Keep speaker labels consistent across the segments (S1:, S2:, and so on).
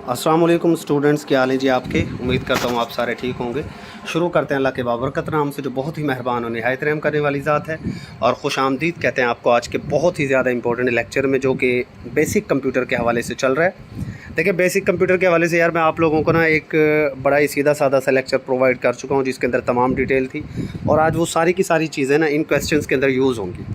S1: अस्सलाम वालेकुम स्टूडेंट्स, क्या हाल है जी आपके। उम्मीद करता हूँ आप सारे ठीक होंगे। शुरू करते हैं अल्लाह के बाबरकत नाम से, जो बहुत ही मेहरबान और निहायत रहम करने वाली ज़ात है। और खुश आमदीद कहते हैं आपको आज के बहुत ही ज़्यादा इंपॉर्टेंट लेक्चर में, जो कि बेसिक कंप्यूटर के हवाले से चल रहा है। देखिए, बेसिक कंप्यूटर के हवाले से यार मैं आप लोगों को ना एक बड़ा ही सीधा साधा सा लेक्चर प्रोवाइड कर चुका हूँ, जिसके अंदर तमाम डिटेल थी। और आज वो सारी की सारी चीज़ें ना इन क्वेश्चंस के अंदर यूज़ होंगी।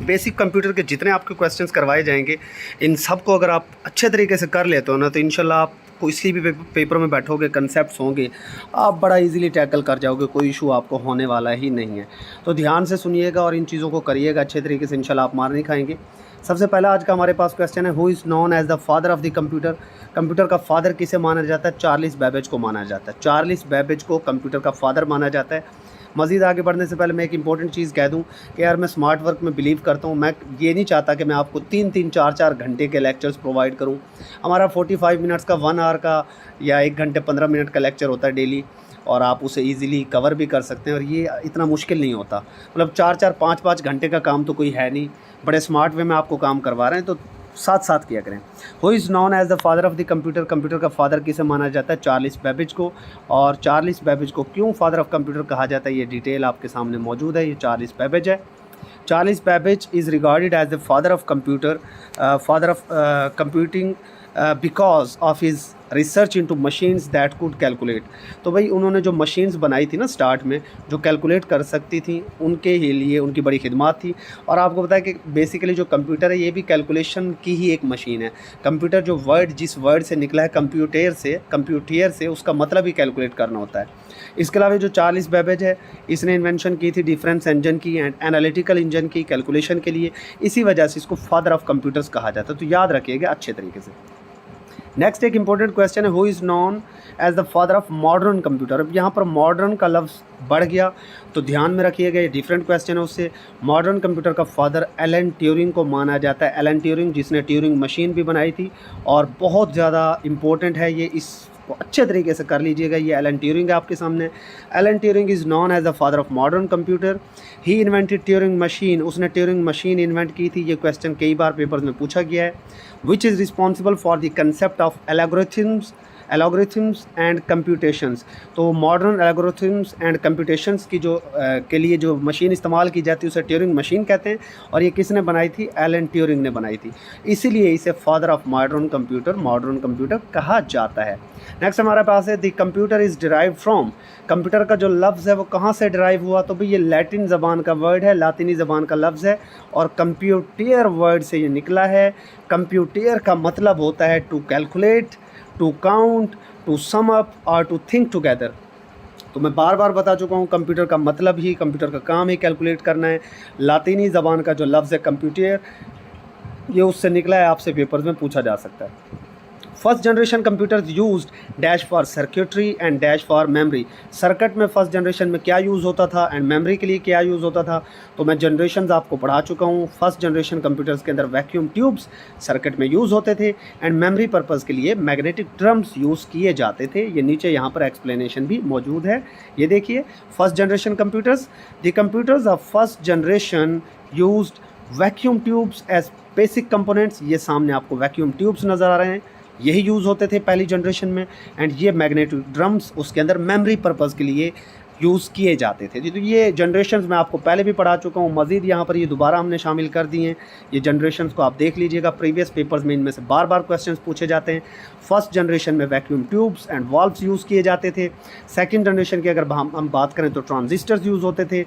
S1: बेसिक कंप्यूटर के जितने आपके क्वेश्चंस करवाए जाएंगे, इन सब को अगर आप अच्छे तरीके से कर लेते हो ना, तो इंशाल्लाह आप किसी भी पेपर में बैठोगे, कंसेप्ट्स होंगे, आप बड़ा इजीली टैकल कर जाओगे। कोई इशू आपको होने वाला ही नहीं है। तो ध्यान से सुनिएगा और इन चीज़ों को करिएगा अच्छे तरीके से, इंशाल्लाह आप मार नहीं खाएंगे। सबसे पहला आज का हमारे पास क्वेश्चन है, who is known as the father of the computer. Computer का फादर किसे माना जाता है? चार्ल्स बेबेज को माना जाता है। चार्ल्स बेबेज को कंप्यूटर का फादर माना जाता है। मज़ीद आगे बढ़ने से पहले मैं एक इंपॉर्टेंट चीज़ कह दूं कि यार मैं स्मार्ट वर्क में बिलीव करता हूं। मैं ये नहीं चाहता कि मैं आपको 3-3, 4-4 घंटे के लेक्चर्स प्रोवाइड करूं। हमारा 45 मिनट्स का, 1 आवर का या 1 घंटे 15 मिनट का लेक्चर होता है डेली, और आप उसे ईज़िली कवर भी कर सकते हैं। और ये इतना मुश्किल नहीं होता, मतलब 4-4, 5-5 घंटे का काम तो कोई है नहीं। बड़े स्मार्ट वे में आपको काम करवा रहे हैं, तो साथ साथ किया करें। Who is known as the father of the computer. Computer का फादर किसे माना जाता है? चार्ल्स बेबेज को। और चार्ल्स बेबेज को क्यों फादर ऑफ कंप्यूटर कहा जाता है, ये डिटेल आपके सामने मौजूद है। ये चार्ल्स बेबेज है। Charles Babbage is regarded as the father of computing because of his research into machines that could calculate. तो भाई उन्होंने जो मशीन्स बनाई थी ना स्टार्ट में, जो कैलकुलेट कर सकती थी, उनके ही लिए उनकी बड़ी खिदमत थी। और आपको पता है कि बेसिकली जो कंप्यूटर है, ये भी कैलकुलेशन की ही एक मशीन है। कंप्यूटर जो वर्ड, जिस वर्ड से निकला है कंप्यूटर से उसका मतलब ही कैलकुलेट करना होता है। इसके अलावा जो चार्ल्स बेबेज है, इसने इन्वेंशन की थी डिफरेंस इंजन की एंड एनालिटिकल इंजन की, कैलकुलेशन के लिए। इसी वजह से इसको फादर ऑफ कंप्यूटर्स कहा जाता है। तो याद रखिएगा अच्छे तरीके से। नेक्स्ट एक इंपॉर्टेंट क्वेश्चन है, who is known as the father of modern computer. अब यहाँ पर मॉडर्न का लफ्ज़ बढ़ गया, तो ध्यान में रखिएगा, ये डिफरेंट क्वेश्चन है उससे। मॉडर्न कंप्यूटर का फादर एलन ट्यूरिंग को माना जाता है। एलन ट्यूरिंग, जिसने ट्यूरिंग मशीन भी बनाई थी, और बहुत ज़्यादा इम्पोर्टेंट है ये, इसको अच्छे तरीके से कर लीजिएगा। ये एलन ट्यूरिंग है आपके सामने। Alan Turing is known as the father of modern computer. He invented Turing machine, उसने ट्यूरिंग मशीन इन्वेंट की थी। ये क्वेश्चन कई बार पेपर्स में पूछा गया है। Which is responsible for the concept of algorithms and computations. तो मॉडर्न एल्गोरिथम्स एंड कंप्यूटेशंस की जो के लिए जो मशीन इस्तेमाल की जाती है, उसे ट्यूरिंग मशीन कहते हैं। और ये किसने बनाई थी? एलन ट्यूरिंग ने बनाई थी। इसीलिए इसे फादर ऑफ मॉडर्न कंप्यूटर कहा जाता है। नेक्स्ट हमारे पास है, the computer is derive from. Computer का जो लफ्ज़ है वो कहाँ से डिराइव हुआ? तो भाई ये लैटिन ज़बान का वर्ड है, लातिनी ज़बान का लफ्ज़ है, और कंप्यूटर वर्ड से ये निकला है। कंप्यूटर का मतलब होता है to calculate, to count, to sum up और टू थिंक टुगेदर। तो मैं बार बार बता चुका हूँ, कंप्यूटर का मतलब ही, कंप्यूटर का काम ही कैलकुलेट करना है। लातिनी ज़बान का जो लफ्ज़ है कंप्यूटर, ये उससे निकला है, आपसे पेपर्स में पूछा जा सकता है। First generation computers used dash for circuitry and dash for memory. Circuit में फर्स्ट जनरेशन में क्या यूज़ होता था एंड मेमोरी के लिए क्या यूज़ होता था, तो मैं जनरेशन्स आपको पढ़ा चुका हूँ। फर्स्ट जनरेशन कंप्यूटर्स के अंदर वैक्यूम ट्यूब्स सर्किट में यूज़ होते थे, एंड मेमोरी पर्पज़ के लिए मैग्नेटिक ड्रम्स यूज़ किए जाते थे। ये नीचे यहाँ पर एक्सप्लेनेशन भी मौजूद है, ये देखिए। First generation computers, the computers of first generation used vacuum tubes as basic components. ये सामने आपको वैक्यूम ट्यूब्स नज़र आ रहे हैं, यही यूज़ होते थे पहली जनरेशन में। एंड ये मैग्नेटिक ड्रम्स उसके अंदर मेमोरी पर्पज़ के लिए यूज़ किए जाते थे। तो ये जनरेशन्स मैं आपको पहले भी पढ़ा चुका हूँ, मज़ीद यहाँ पर ये दोबारा हमने शामिल कर दिए हैं। ये जनरेशन्स को आप देख लीजिएगा, प्रीवियस पेपर्स में इनमें से बार बार क्वेश्चंस पूछे जाते हैं। फर्स्ट जनरेशन में vacuum tubes and valves use किए जाते थे। सेकेंड जनरेशन की अगर हम बात करें तो ट्रांजिस्टर्स यूज़ होते थे।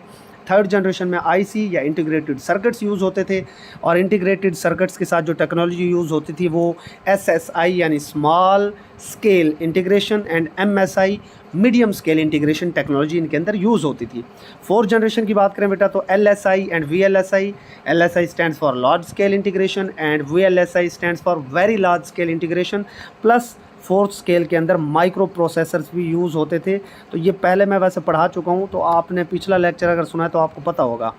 S1: थर्ड जनरेशन में आईसी या इंटीग्रेटेड सर्किट्स यूज़ होते थे। और इंटीग्रेटेड सर्किट्स के साथ जो टेक्नोलॉजी यूज़ होती थी वो एसएसआई यानी small scale integration and MSI medium scale integration technology इनके अंदर यूज़ होती थी। फोर्थ जनरेशन की बात करें बेटा तो LSI and VLSI. LSI stands for large scale integration and VLSI stands for very large scale integration. Plus fourth scale के अंदर माइक्रो प्रोसेसर्स भी यूज़ होते थे। तो ये पहले मैं वैसे पढ़ा चुका हूँ, तो आपने पिछला लेक्चर अगर सुना है तो आपको पता होगा।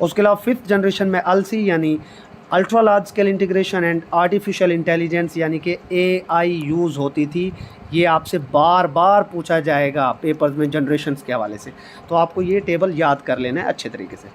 S1: उसके अलावा फिफ्थ जनरेशन में एलसी यानी ultra large scale integration and artificial intelligence यानी कि एआई यूज़ होती थी। ये आपसे बार बार पूछा जाएगा पेपर्स में जनरेशन्स के हवाले से, तो आपको ये टेबल याद कर लेना है अच्छे तरीके से।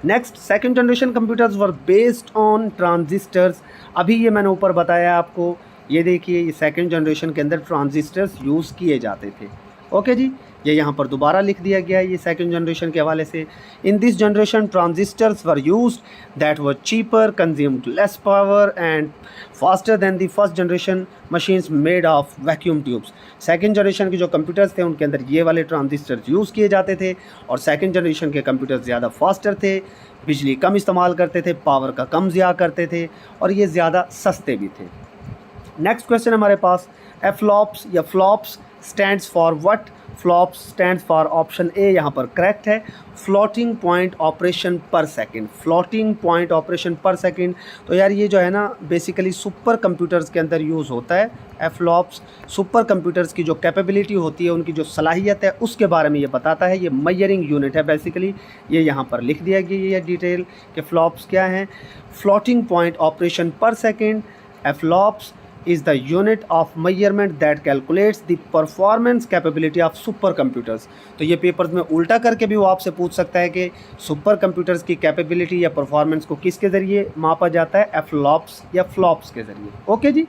S1: Next, second generation computers were based on transistors. अभी ये मैंने ऊपर बताया आपको, ये देखिए ये सेकंड जनरेशन के अंदर ट्रांजिस्टर्स यूज़ किए जाते थे। ओके जी, ये यहाँ पर दोबारा लिख दिया गया है ये सेकंड जनरेशन के हवाले से। In this generation transistors were used that were cheaper, consumed less power and faster than the first generation machines made of vacuum tubes. Second generation के जो कंप्यूटर्स थे उनके अंदर ये वाले ट्रांजिस्टर्स यूज़ किए जाते थे और सेकंड जनरेशन के कंप्यूटर्स ज़्यादा फास्टर थे, बिजली कम इस्तेमाल करते थे, पावर का कम ज़िया करते थे और ये ज़्यादा सस्ते भी थे। नेक्स्ट क्वेश्चन हमारे पास, फ्लॉप्स या flops stands for what? Flops stands for option A यहाँ पर करेक्ट है, फ्लोटिंग पॉइंट ऑपरेशन पर सेकंड। फ्लोटिंग पॉइंट ऑपरेशन पर सेकंड, तो यार ये जो है ना बेसिकली सुपर कंप्यूटर्स के अंदर यूज़ होता है। फ्लॉप्स सुपर कंप्यूटर्स की जो कैपेबिलिटी होती है, उनकी जो सलाहियत है उसके बारे में ये बताता है। ये मेजरिंग यूनिट है बेसिकली, ये यहाँ पर लिख दिया गया है डिटेल कि फ्लॉप्स क्या हैं। फ्लोटिंग पॉइंट ऑपरेशन पर second, flops is the unit of measurement that calculates the performance capability of super computers। तो ये पेपर्स में उल्टा करके भी वो आपसे पूछ सकता है कि सुपर कंप्यूटर्स की कैपेबिलिटी या परफॉर्मेंस को किसके ज़रिए मापा जाता है? फ्लॉप्स या फ्लॉप्स के ज़रिए। ओके जी,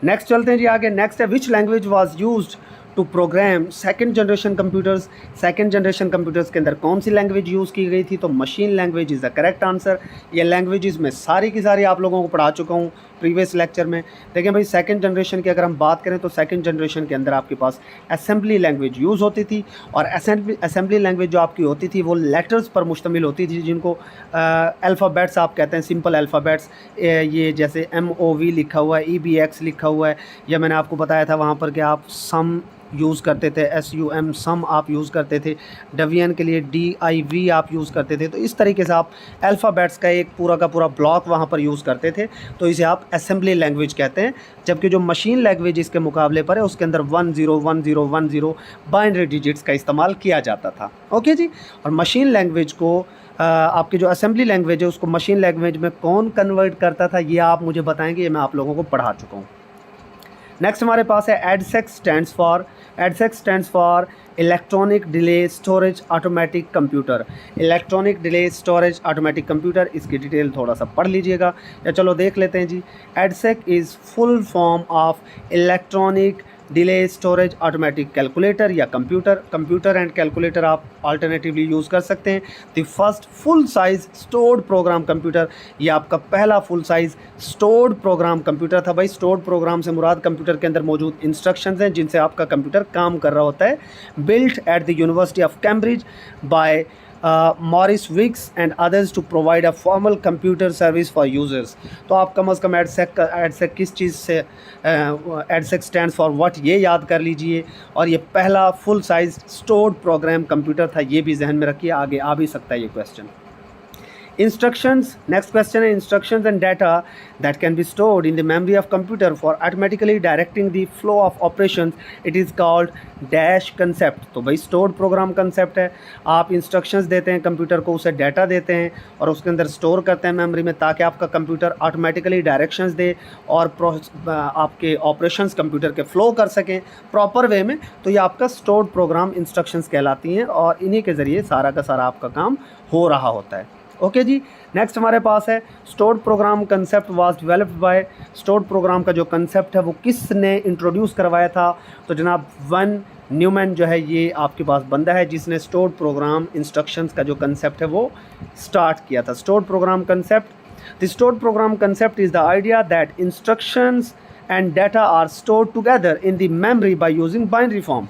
S1: नेक्स्ट चलते हैं जी आगे। नेक्स्ट है which language was used to program second generation computers. Second generation computers के अंदर कौन सी लैंग्वेज यूज़ की गई थी? तो machine language is the correct answer. ये लैंग्वेजेस मैं सारी की सारी आप लोगों को पढ़ा चुका हूँ प्रीवियस लेक्चर में। देखें भाई, सेकंड जनरेशन की अगर हम बात करें तो सेकंड जनरेशन के अंदर आपके पास असेंबली लैंग्वेज यूज़ होती थी और असेंबली लैंग्वेज जो आपकी होती थी वो लेटर्स पर मुश्तमिल होती थी, जिनको अल्फ़ाबेट्स आप कहते हैं, सिंपल अल्फ़ाबेट्स। ये जैसे MOV लिखा हुआ है, EBX लिखा हुआ है, या मैंने आपको बताया था वहाँ पर कि आप सम यूज़ करते थे, SUM सम आप यूज़ करते थे, डिवीजन के लिए DIV आप यूज़ करते थे। तो इस तरीके से आप अल्फ़ाबेट्स का एक पूरा का पूरा ब्लॉक वहाँ पर यूज़ करते थे, तो इसे आप असेंबली लैंग्वेज कहते हैं। जबकि जो मशीन लैंग्वेज इसके मुकाबले पर है उसके अंदर 101010 बाइनरी डिजिट्स का इस्तेमाल किया जाता था। ओके जी, और मशीन लैंग्वेज को आपकी जो असेंबली लैंग्वेज है उसको मशीन लैंग्वेज में कौन कन्वर्ट करता था, ये आप मुझे बताएंगे, ये मैं आप लोगों को पढ़ा चुका हूँ। नेक्स्ट हमारे पास है EDSAC stands for electronic delay storage automatic computer. Electronic delay storage automatic computer, इसकी डिटेल थोड़ा सा पढ़ लीजिएगा, या चलो देख लेते हैं जी। EDSAC is full form of electronic delay storage automatic calculator या कंप्यूटर एंड कैलकुलेटर आप अल्टरनेटिवली यूज़ कर सकते हैं। The first full size stored program computer, ये आपका पहला full size stored program computer था। भाई, स्टोर्ड प्रोग्राम से मुराद कंप्यूटर के अंदर मौजूद इंस्ट्रक्शंस हैं जिनसे आपका कंप्यूटर काम कर रहा होता है। Built at the university of Cambridge by Maurice Wilkes and others to provide a formal computer service for users. तो आप कम अज़ कम एडसेक किस चीज़ से, एडसेक स्टैंड्स फॉर व्हाट, ये याद कर लीजिए। और ये पहला full size stored program computer था, ये भी जहन में रखिए, आगे आ भी सकता है ये क्वेश्चन। इंस्ट्रक्शंस, नेक्स्ट क्वेश्चन है instructions and data that can be stored in the memory of computer for automatically directing the flow of operations, it is called dash concept. तो भाई स्टोर्ड प्रोग्राम कंसेप्ट है, आप instructions देते हैं computer को, उसे data देते हैं और उसके अंदर स्टोर करते हैं मेमोरी में, ताकि आपका कंप्यूटर ऑटोमेटिकली डायरेक्शंस दे और आपके ऑपरेशंस कंप्यूटर के फ्लो कर सकें प्रॉपर वे में। तो ये आपका स्टोर्ड प्रोग्राम इंस्ट्रक्शंस कहलाती हैं और इन्हीं के ज़रिए सारा का सारा आपका काम हो रहा होता है। ओके जी, नेक्स्ट हमारे पास है stored program concept was developed bye. Stored program का जो कंसेप्ट है वो किसने इंट्रोड्यूस करवाया था? तो जनाब वन न्यूमैन जो है ये आपके पास बंदा है जिसने स्टोर्ड प्रोग्राम इंस्ट्रक्शंस का जो कंसेप्ट है वो स्टार्ट किया था। Stored program concept, the stored program concept is the idea that instructions and data are stored together in the memory by using binary form.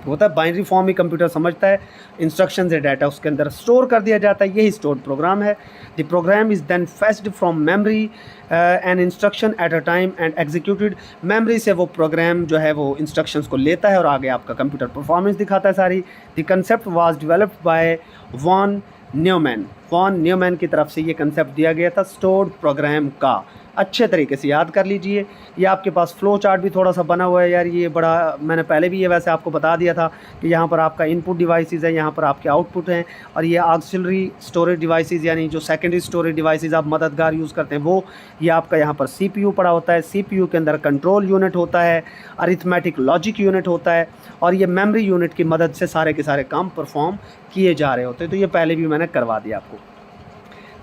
S1: होता है बाइनरी फॉर्म ही computer समझता है, इंस्ट्रक्शन से डाटा उसके अंदर स्टोर कर दिया जाता है, यही स्टोर्ड प्रोग्राम है। The program is then fetched from memory an instruction at a time and executed. Memory से वो प्रोग्राम जो है वो इंस्ट्रक्शंस को लेता है और आगे आपका कंप्यूटर परफॉर्मेंस दिखाता है सारी। The concept was developed by von Neumann की तरफ से ये कंसेप्ट दिया गया था स्टोर्ड प्रोग्राम का। अच्छे तरीके से याद कर लीजिए। ये आपके पास फ्लो चार्ट भी थोड़ा सा बना हुआ है यार, ये बड़ा मैंने पहले भी ये वैसे आपको बता दिया था कि यहाँ पर आपका इनपुट डिवाइसेस है, यहाँ पर आपके आउटपुट हैं, और ये ऑक्सिलरी स्टोरेज डिवाइसेस यानी जो सेकेंडरी स्टोरेज डिवाइसेस आप मददगार यूज़ करते हैं वो, ये आपका यहाँ पर CPU पड़ा होता है। CPU के अंदर कंट्रोल यूनिट होता है, अरिथमेटिक लॉजिक यूनिट होता है, और ये मेमोरी यूनिट की मदद से सारे के सारे काम परफॉर्म किए जा रहे होते हैं। तो ये पहले भी मैंने करवा दिया आपको।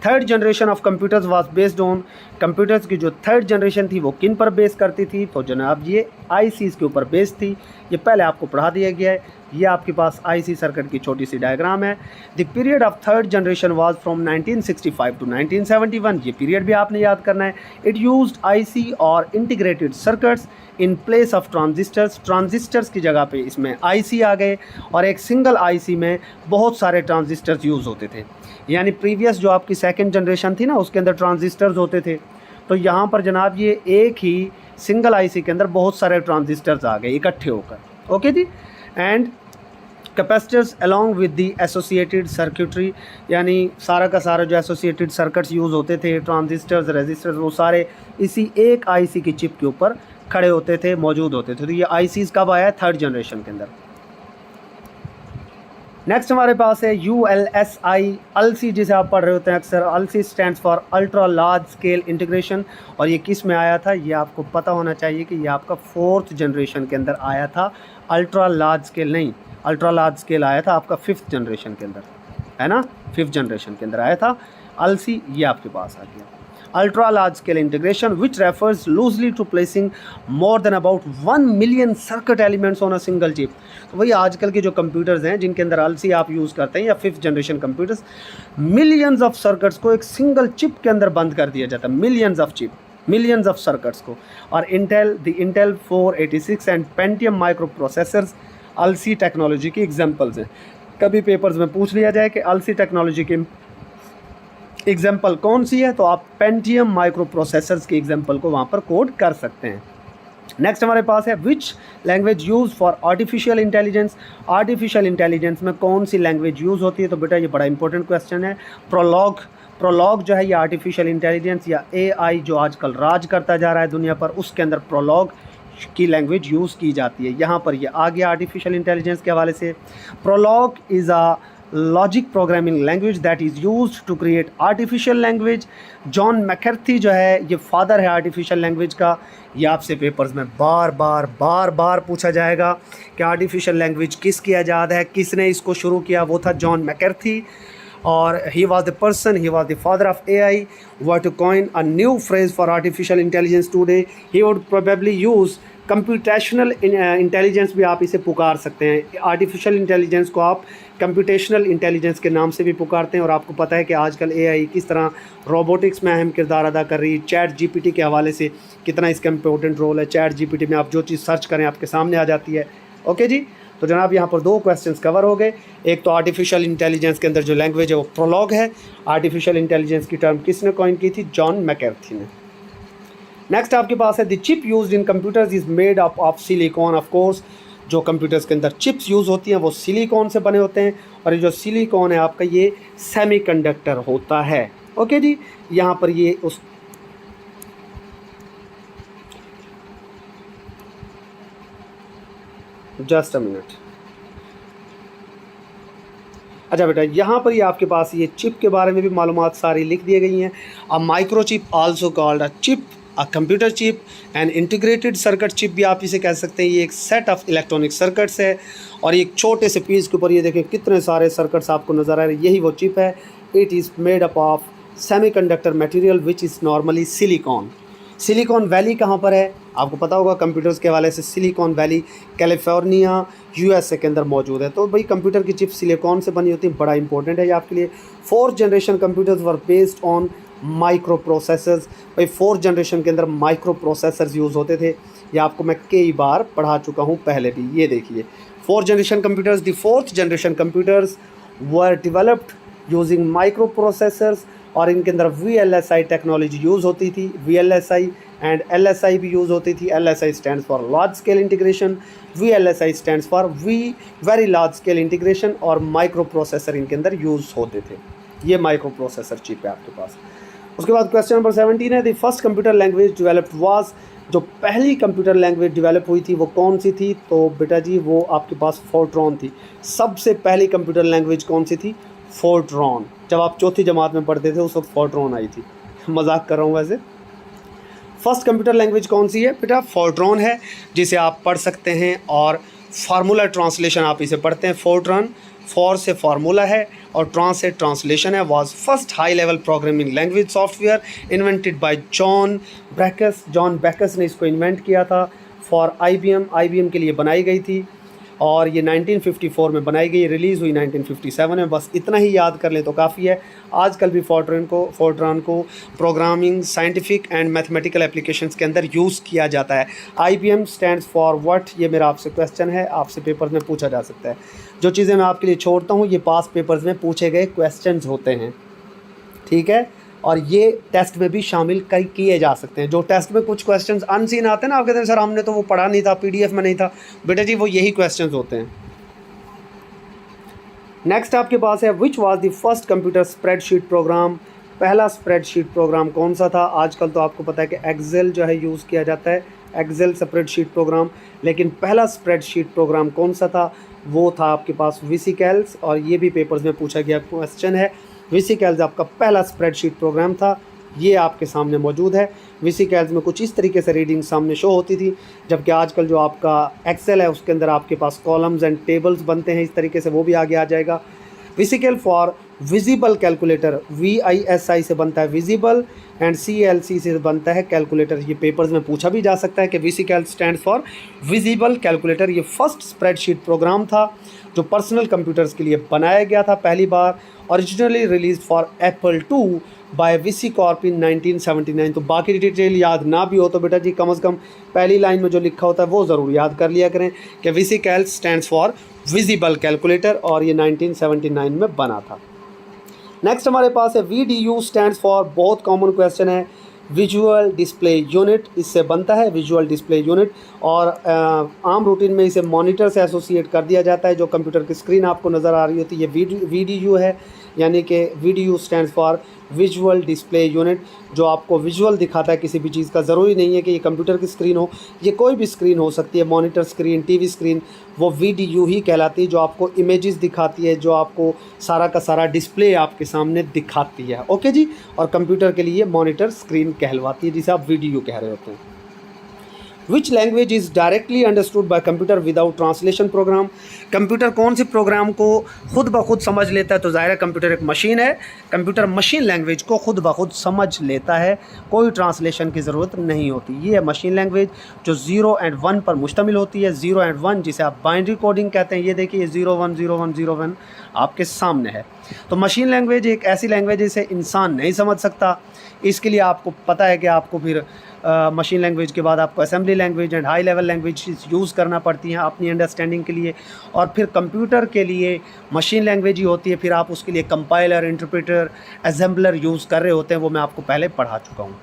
S1: Third generation of computers was based on, computers की जो थर्ड जनरेशन थी वो किन पर बेस करती थी, तो जनाब ये आईसीज़ के ऊपर बेस्ड थी। ये पहले आपको पढ़ा दिया गया है। ये आपके पास आईसी सर्किट की छोटी सी डायग्राम है। The period of third generation was from 1965 to 1971, ये पीरियड भी आपने याद करना है। इट यूज्ड आईसी और integrated circuits in place of transistors, transistors की जगह पे इसमें आईसी आ गए और एक सिंगल आईसी में बहुत सारे ट्रांजिस्टर्स यूज़ होते थे। यानी प्रीवियस जो आपकी सेकंड जनरेशन थी ना, उसके अंदर ट्रांजिस्टर्स होते थे, तो यहाँ पर जनाब ये एक ही सिंगल आईसी के अंदर बहुत सारे ट्रांजिस्टर्स आ गए इकट्ठे होकर। ओके जी। And capacitors along with the associated circuitry, यानी सारा का सारा जो एसोसिएटेड सर्किट्स यूज़ होते थे, ट्रांजिस्टर्स, रेजिस्टर्स, वो सारे इसी एक आईसी की चिप के ऊपर खड़े होते थे, मौजूद होते थे। तो ये आईसीज़ कब आया है? थर्ड जनरेशन के अंदर। नेक्स्ट हमारे पास है ULSI, अल्सी जिसे आप पढ़ रहे होते हैं अक्सर। ULSI stands for ultra large scale integration, और ये किस में आया था? ये आपको पता होना चाहिए कि ये आपका फोर्थ जनरेशन के अंदर आया था। अल्ट्रा लार्ज स्केल नहीं, अल्ट्रा लार्ज स्केल आया था आपका फिफ्थ जनरेशन के अंदर, है ना, फिफ्थ जनरेशन के अंदर आया था अल्सी। ये आपके पास आ गया ultra large scale integration, which refers loosely to placing more than about 1 million circuit elements on a single chip. तो वही आजकल के जो कंप्यूटर्स हैं जिनके अंदर अल्सी आप यूज़ करते हैं, या fifth generation computers, millions of circuits को एक सिंगल चिप के अंदर बंद कर दिया जाता है, millions of chip, millions of circuits को। और Intel 486 and Pentium microprocessors ULSI technology की एग्जांपल्स हैं। कभी पेपर्स में पूछ लिया जाए कि अल्सी टेक्नोलॉजी की एग्जांपल कौन सी है, तो आप पेंटियम माइक्रो प्रोसेसर्स की एग्जांपल को वहाँ पर कोड कर सकते हैं। नेक्स्ट हमारे पास है which language use for artificial intelligence. Artificial intelligence में कौन सी लैंग्वेज यूज़ होती है? तो बेटा ये बड़ा इंपॉर्टेंट क्वेश्चन है। प्रोलॉग जो है ये आर्टिफिशियल इंटेलिजेंस या AI जो आजकल राज करता जा रहा है दुनिया पर, उसके अंदर प्रोलॉग की लैंग्वेज यूज़ की जाती है। यहाँ पर ये आ गया आर्टिफिशियल इंटेलिजेंस के हवाले से। Prolog is a logic programming language that is used to create artificial language. John McCarthy जो है ये फादर है आर्टिफिशियल लैंग्वेज का। ये आपसे पेपर्स में बार बार पूछा जाएगा कि आर्टिफिशियल लैंग्वेज किसकी ईजाद है, किसने इसको शुरू किया? वो था जॉन मैकर्थी, और he was the father of AI, were to coin a new phrase for artificial intelligence today. He would probably use computational intelligence भी आप इसे पुकार सकते हैं। आर्टिफिशियल इंटेलिजेंस को आप कंप्यूटेशनल इंटेलिजेंस के नाम से भी पुकारते हैं। और आपको पता है कि आजकल AI किस तरह रोबोटिक्स में अहम किरदार अदा कर रही है। चैट GPT के हवाले से कितना इसका इम्पोर्टेंट रोल है। चैट GPT में आप जो चीज़ सर्च करें आपके सामने आ जाती है। ओके जी, तो जनाब यहाँ पर 2 क्वेश्चंस कवर हो गए। एक तो आर्टिफिशियल इंटेलिजेंस के अंदर जो लैंग्वेज है वो प्रोलॉग है। आर्टिफिशियल इंटेलिजेंस की टर्म किसने कॉइन की थी? जॉन मैकर्थी ने। नेक्स्ट आपके पास है the chip used in computers is made up of silicon. Of course जो कंप्यूटर्स के अंदर चिप्स यूज़ होती हैं वो सिलिकॉन से बने होते हैं, और ये जो सिलिकॉन है आपका ये सेमीकंडक्टर होता है। ओके जी, यहाँ पर ये उस जस्ट अ मिनट। अच्छा बेटा, यहाँ पर ये आपके पास ये चिप के बारे में भी मालूमात सारी लिख दी गई हैं। A microchip also called a chip, a computer chip and integrated circuit chip भी आप इसे कह सकते हैं। ये एक सेट ऑफ इलेक्ट्रॉनिक सर्किट्स है, और एक छोटे से पीस के ऊपर ये देखें कितने सारे सर्किट्स आपको नज़र आ रहे हैं। यही वो चिप है। It is made up of semiconductor material which is normally silicon. Silicon valley कहाँ पर है? आपको पता होगा कंप्यूटर्स के हवाले से सिलिकॉन वैली कैलिफोर्निया USA के अंदर मौजूद है। तो भाई कंप्यूटर की चिप सिलिकॉन से बनी होती है, बड़ा इंपॉर्टेंट है ये आपके लिए। 4th generation computers were based on micro processors. भाई 4th जनरेशन के अंदर माइक्रो प्रोसेसर्स यूज़ होते थे। ये आपको मैं कई बार पढ़ा चुका हूँ पहले भी। ये देखिए 4th generation computers, the 4th generation computers were developed using micro processors, और इनके अंदर VLSI टेक्नोलॉजी यूज़ होती थी। VLSI एंड LSI भी यूज़ होती थी। LSI stands for large scale integration, VLSI stands for very large scale integration, और micro processor इनके अंदर यूज़ होते थे। ये माइक्रो प्रोसेसर चिप है आपके पास। उसके बाद क्वेश्चन नंबर 17 है the first computer language developed was. जो पहली कंप्यूटर लैंग्वेज डेवलप हुई थी वो कौन सी थी? तो बेटा जी वो आपके पास फोर्ट्रॉन थी। सबसे पहली कंप्यूटर लैंग्वेज कौन सी थी? फोर्ट्रॉन। जब आप 4th जमात में पढ़ते थे उस वक्त फोर्ट्रॉन आई थी। मजाक कर रहा हूँ वैसे। फर्स्ट कंप्यूटर लैंग्वेज कौन सी है बेटा? फोर्ट्रॉन है, जिसे आप पढ़ सकते हैं, और फार्मूला ट्रांसलेशन आप इसे पढ़ते हैं। फॉर से फार्मूला है और ट्रांस से ट्रांसलेशन है। Was first high level programming language software invented by John Bacchus ने इसको इन्वेंट किया था फॉर IBM के लिए बनाई गई थी और ये 1954 में बनाई गई, रिलीज़ हुई 1957 में। बस इतना ही याद कर लें तो काफ़ी है। आजकल भी फोर्ट्रान को programming, scientific and mathematical applications के अंदर यूज़ किया जाता है। IBM स्टैंड्स फॉर व्हाट, ये मेरा आपसे क्वेश्चन है, आपसे पेपर में पूछा जा सकता है। जो चीज़ें मैं आपके लिए छोड़ता हूँ ये पास पेपर्स में पूछे गए क्वेश्चंस होते हैं, ठीक है, और ये टेस्ट में भी शामिल किए जा सकते हैं। जो टेस्ट में कुछ क्वेश्चंस अनसीन आते हैं ना, आप कहते हैं सर हमने तो वो पढ़ा नहीं था, PDF में नहीं था, बेटा जी वो यही क्वेश्चंस होते हैं। नेक्स्ट आपके पास है which was the first computer spreadsheet programme, पहला स्प्रेडशीट प्रोग्राम कौन सा था। आजकल तो आपको पता है कि एक्सेल जो है यूज़ किया जाता है, एक्सेल स्प्रेडशीट प्रोग्राम, लेकिन पहला स्प्रेडशीट प्रोग्राम कौन सा था, वो था आपके पास VisiCalc, और ये भी पेपर्स में पूछा गया क्वेश्चन है। VisiCalc आपका पहला स्प्रेडशीट प्रोग्राम था, ये आपके सामने मौजूद है। VisiCalc में कुछ इस तरीके से रीडिंग सामने शो होती थी, जबकि आजकल जो आपका एक्सेल है उसके अंदर आपके पास कॉलम्स एंड टेबल्स बनते हैं इस तरीके से, वो भी आगे आ जाएगा। VisiCalc for visible calculator, VISI से बनता है विजिबल एंड CLC से बनता है कैलकुलेटर। ये पेपर्स में पूछा भी जा सकता है कि VisiCalc stand for visible calculator. ये फर्स्ट स्प्रेडशीट प्रोग्राम था जो पर्सनल कंप्यूटर्स के लिए बनाया गया था पहली बार, originally release for Apple II by VisiCorp in 1979। तो बाकी डिटेल याद ना भी हो तो बेटा जी कम से कम पहली लाइन में जो लिखा होता है वो ज़रूर याद कर लिया करें कि VisiCalc stands for visible calculator, और ये 1979 में बना था। नेक्स्ट हमारे पास है VDU स्टैंड्स फॉर, बहुत कॉमन क्वेश्चन है, विजुअल डिस्प्ले यूनिट, इससे बनता है विजुअल डिस्प्ले यूनिट, और आम रूटीन में इसे मॉनिटर से एसोसिएट कर दिया जाता है। जो कंप्यूटर की स्क्रीन आपको नज़र आ रही होती है ये VDU है, यानी कि VDU stands for visual display unit, जो आपको विजुअल दिखाता है किसी भी चीज़ का। ज़रूरी नहीं है कि ये कंप्यूटर की स्क्रीन हो, ये कोई भी स्क्रीन हो सकती है, मॉनिटर स्क्रीन, TV स्क्रीन, वो VDU ही कहलाती है, जो आपको इमेजेस दिखाती है, जो आपको सारा का सारा डिस्प्ले आपके सामने दिखाती है। ओके जी, और कंप्यूटर के लिए मॉनिटर स्क्रीन कहलवाती है, जिसे आप VDU कह रहे होते हैं। Which language is directly understood by computer without translation program, computer कौन से प्रोग्राम को खुद ब खुद समझ लेता है। तो ज़ाहिर है कंप्यूटर एक मशीन है, कंप्यूटर मशीन लैंग्वेज को खुद ब खुद समझ लेता है, कोई ट्रांसलेशन की ज़रूरत नहीं होती। ये है मशीन लैंग्वेज जो 0 और 1 पर मुश्तमिल होती है। 0 और 1 जिसे आप बाइनरी कोडिंग कहते हैं, ये देखिए 0 1 आपके सामने है। तो मशीन लैंग्वेज एक ऐसी लैंग्वेज जिसे इंसान नहीं समझ सकता। इसके लिए आपको पता है कि आपको फिर मशीन लैंग्वेज के बाद आपको assembly language and high level language use करना पड़ती हैं अपनी अंडरस्टैंडिंग के लिए, और फिर कंप्यूटर के लिए मशीन लैंग्वेज ही होती है। फिर आप उसके लिए कंपाइलर, इंटरप्रेटर, असेंबलर यूज़ कर रहे होते हैं, वो मैं आपको पहले पढ़ा चुका हूँ।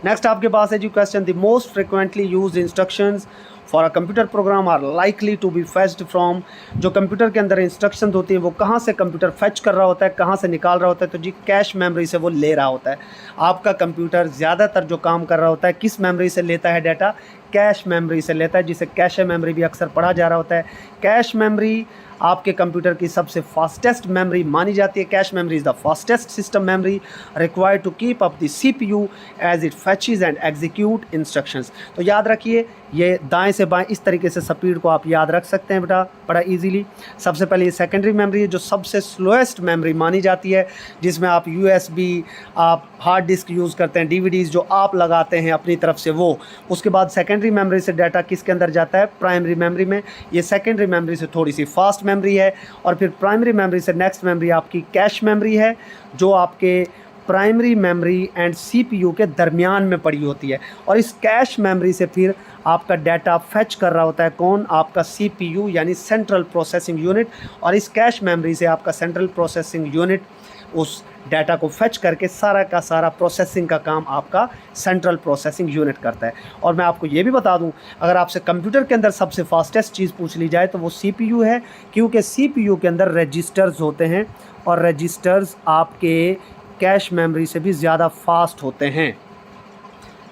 S1: नेक्स्ट आपके पास है जी question, the most frequently used instructions for a computer program are likely to be fetched from, जो कंप्यूटर के अंदर इंस्ट्रक्शन होती हैं वो कहाँ से कंप्यूटर फेच कर रहा होता है, कहाँ से निकाल रहा होता है। तो जी कैश मेमोरी से वो ले रहा होता है। आपका कंप्यूटर ज़्यादातर जो काम कर रहा होता है किस मेमोरी से लेता है डाटा, कैश मेमोरी से लेता है, जिसे कैश मेमोरी भी अक्सर पढ़ा जा रहा होता है। कैश मेमोरी आपके कंप्यूटर की सबसे फास्टेस्ट मेमोरी मानी जाती है। Cache memory is the fastest system memory required to keep up the CPU as it fetches and execute instructions. तो याद रखिए ये दाएं से बाएं इस तरीके से स्पीड को आप याद रख सकते हैं बेटा बड़ा इजीली। सबसे पहले ये सेकेंडरी मेमोरी है जो सबसे स्लोएस्ट मेमोरी मानी जाती है, जिसमें आप USB, आप हार्ड डिस्क यूज़ करते हैं, DVDs जो आप लगाते हैं अपनी तरफ से वो। उसके बाद सेकेंडरी मेमोरी से डाटा किसके अंदर जाता है, प्राइमरी मेमोरी में। ये सेकेंडरी मेमोरी से थोड़ी सी फास्ट मेमोरी है, और फिर प्राइमरी मेमोरी से नेक्स्ट मेमोरी आपकी कैश मेमोरी है, जो आपके प्राइमरी मेमोरी एंड CPU के दरमियान में पड़ी होती है। और इस कैश मेमोरी से फिर आपका डाटा फेच कर रहा होता है कौन, आपका CPU यानी सेंट्रल प्रोसेसिंग यूनिट। और इस कैश मेमोरी से आपका सेंट्रल प्रोसेसिंग यूनिट उस डाटा को फेच करके सारा का सारा प्रोसेसिंग का काम आपका सेंट्रल प्रोसेसिंग यूनिट करता है। और मैं आपको ये भी बता दूं, अगर आपसे कंप्यूटर के अंदर सबसे फास्टेस्ट चीज़ पूछ ली जाए तो वो CPU है, क्योंकि CPU के अंदर रजिस्टर्स होते हैं, और रजिस्टर्स आपके कैश मेमोरी से भी ज़्यादा फास्ट होते हैं।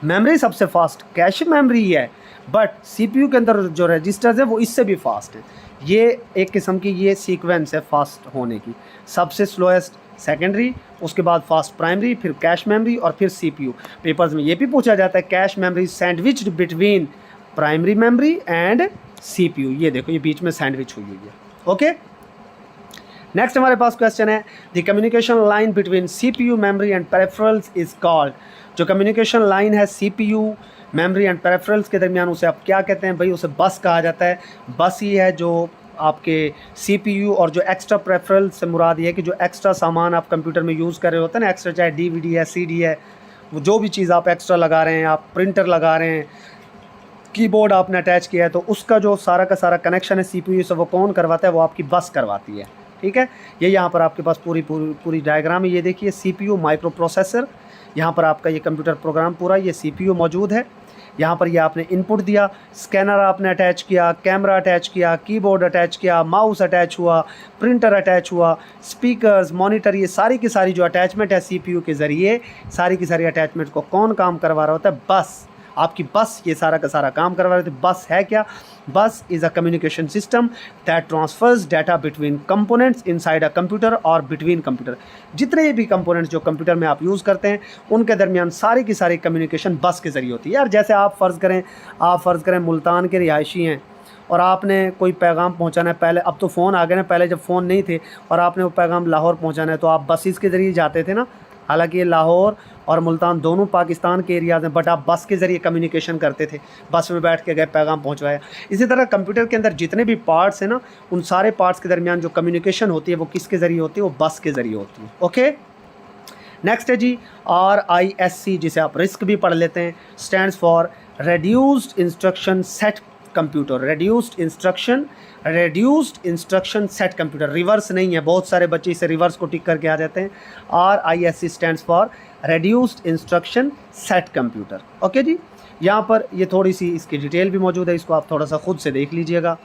S1: मेमोरी सबसे फास्ट कैश मेमोरी है, बट CPU के अंदर जो रजिस्टर्स हैं वो इससे भी फास्ट हैं। ये एक किस्म की ये सीक्वेंस है फास्ट होने की, सबसे स्लोएस्ट सेकेंडरी, उसके बाद फास्ट प्राइमरी, फिर कैश मेमोरी, और फिर CPU। पेपर्स में ये भी पूछा जाता है cache memory sandwiched between primary memory and CPU। ये देखो ये बीच में सैंडविच हुई है। ओके, नेक्स्ट हमारे पास क्वेश्चन है the communication line between CPU memory and peripherals is called. जो कम्युनिकेशन लाइन है CPU मेमोरी एंड पेरिफेरल्स के दरमियान उसे आप क्या कहते हैं भाई? उसे बस कहा जाता है। बस ही है जो आपके CPU और जो एक्स्ट्रा पेरिफेरल से मुराद ये है कि जो एक्स्ट्रा सामान आप कंप्यूटर में यूज़ कर रहे होते हैं ना, एक्स्ट्रा चाहे DVD है, CD है, वो जो भी चीज़ आप एक्स्ट्रा लगा रहे हैं, आप प्रिंटर लगा रहे हैं, कीबोर्ड आपने अटैच किया है, तो उसका जो सारा का सारा कनेक्शन है CPU से वो कौन करवाता है? वो आपकी बस करवाती है। ठीक है, ये यहाँ पर आपके पास पूरी डायग्राम है। ये देखिए CPU माइक्रो प्रोसेसर, यहाँ पर आपका ये कंप्यूटर प्रोग्राम पूरा ये CPU मौजूद है। यहाँ पर ये आपने इनपुट दिया, स्कैनर आपने अटैच किया, कैमरा अटैच किया, कीबोर्ड अटैच किया, माउस अटैच हुआ, प्रिंटर अटैच हुआ, स्पीकर्स, मॉनिटर, ये सारी की सारी जो अटैचमेंट है CPU के ज़रिए, सारी की सारी अटैचमेंट को कौन काम करवा रहा होता है? बस। आपकी बस ये सारा का सारा काम करवा रहे थे। बस है क्या? Bus is a communication system that transfers data between components inside a computer और बिटवीन कंप्यूटर। जितने भी कंपोनेंट्स जो कंप्यूटर में आप यूज़ करते हैं उनके दरमियान सारी की सारी कम्युनिकेशन बस के ज़रिए होती है। यार जैसे आप फ़र्ज़ करें मुल्तान के रिहायशी हैं और आपने कोई पैगाम पहुंचाना है, पहले अब तो फ़ोन आ गए ना, पहले जब फ़ोन नहीं थे और आपने वो पैगाम लाहौर पहुंचाना है तो आप बसेस के ज़रिए जाते थे ना। हालांकि ये लाहौर और मुल्तान दोनों पाकिस्तान के एरियाज़ हैं, बट आप बस के ज़रिए कम्युनिकेशन करते थे, बस में बैठ के गए पैगाम पहुंचवाया। इसी तरह कंप्यूटर के अंदर जितने भी पार्ट्स हैं ना, उन सारे पार्ट्स के दरमियान जो कम्युनिकेशन होती है वो किसके ज़रिए होती है? वो बस के ज़रिए होती है। ओके, नेक्स्ट है जी RISC, जिसे आप रिस्क भी पढ़ लेते हैं, stands for reduced instruction set computer. Reduced instruction set computer, reverse नहीं है। बहुत सारे बच्चे इसे रिवर्स को टिक करके आ जाते हैं। RISC stands for reduced instruction set computer. Okay जी, यहाँ पर ये थोड़ी सी इसकी डिटेल भी मौजूद है, इसको आप थोड़ा सा खुद से देख लीजिएगा।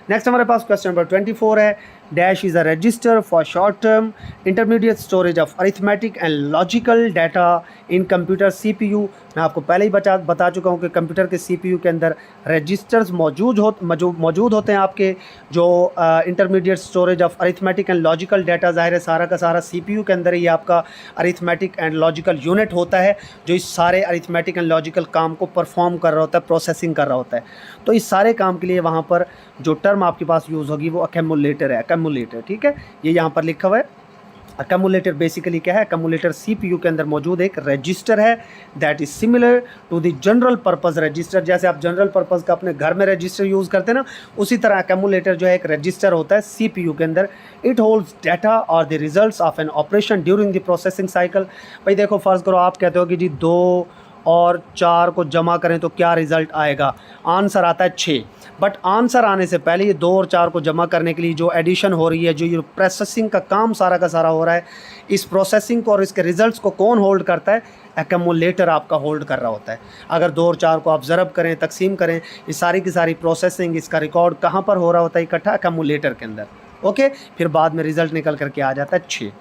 S1: नेक्स्ट हमारे पास क्वेश्चन नंबर 24 है dash is a resistor for short term intermediate storage of arithmetic and logical data in computer CPU। मैं आपको पहले ही बता चुका हूँ कि कंप्यूटर के CPU के अंदर रजिस्टर्स मौजूद होते हैं आपके, जो intermediate storage of arithmetic and logical data. ज़ाहिर है सारा का सारा CPU के अंदर ही आपका अरिथमेटिक एंड लॉजिकल यूनिट होता है, जो इस सारे अरिथमेटिक एंड लॉजिकल काम को परफॉर्म कर रहा होता है, प्रोसेसिंग कर रहा होता है। तो इस सारे काम के लिए वहाँ पर जो टर्म आपके पास यूज़ होगी वो अक्यूमुलेटर है। अक्यूमुलेटर, ठीक है, ये यहाँ पर लिखा हुआ है। अक्यूमुलेटर बेसिकली क्या है? अक्यूमुलेटर CPU के अंदर मौजूद एक रजिस्टर है that is similar to the general purpose register. जैसे आप जनरल पर्पस का अपने घर में रजिस्टर यूज़ करते हैं ना, उसी तरह अक्यूमुलेटर जो है एक रजिस्टर होता है CPU के अंदर। इट होल्ड्स डाटा और the results of an operation during the processing cycle. भाई देखो, फ़र्ज़ करो आप कहते हो कि जी 2 और 4 को जमा करें तो क्या रिज़ल्ट आएगा? आंसर आता है 6। बट आंसर आने से पहले ये 2 और 4 को जमा करने के लिए जो एडिशन हो रही है, जो ये प्रोसेसिंग का काम सारा का सारा हो रहा है, इस प्रोसेसिंग को और इसके रिज़ल्ट्स को कौन होल्ड करता है? अक्यूमुलेटर आपका होल्ड कर रहा होता है। अगर 2 और 4 को आप ज़रब करें, तकसीम करें, ये सारी की सारी प्रोसेसिंग, इसका रिकॉर्ड कहाँ पर हो रहा होता है? इकट्ठा अक्यूमुलेटर के अंदर। ओके, फिर बाद में रिज़ल्ट निकल करके आ जाता है 6।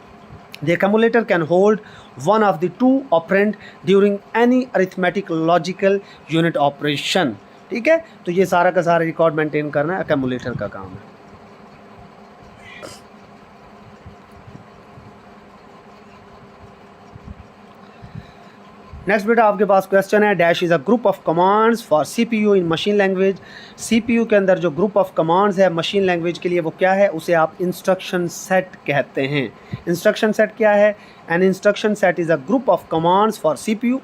S1: The accumulator can hold one of the 2 operand during any arithmetic logical unit operation। ठीक है, तो ये सारा का सारा रिकॉर्ड मेंटेन करना accumulator का काम है। नेक्स्ट बेटा आपके पास क्वेश्चन है dash is a group of commands for CPU in machine language. CPU के अंदर जो ग्रुप ऑफ कमांड्स है मशीन लैंग्वेज के लिए वो क्या है? उसे आप इंस्ट्रक्शन सेट कहते हैं। इंस्ट्रक्शन सेट क्या है? An instruction set is a group of commands for CPU।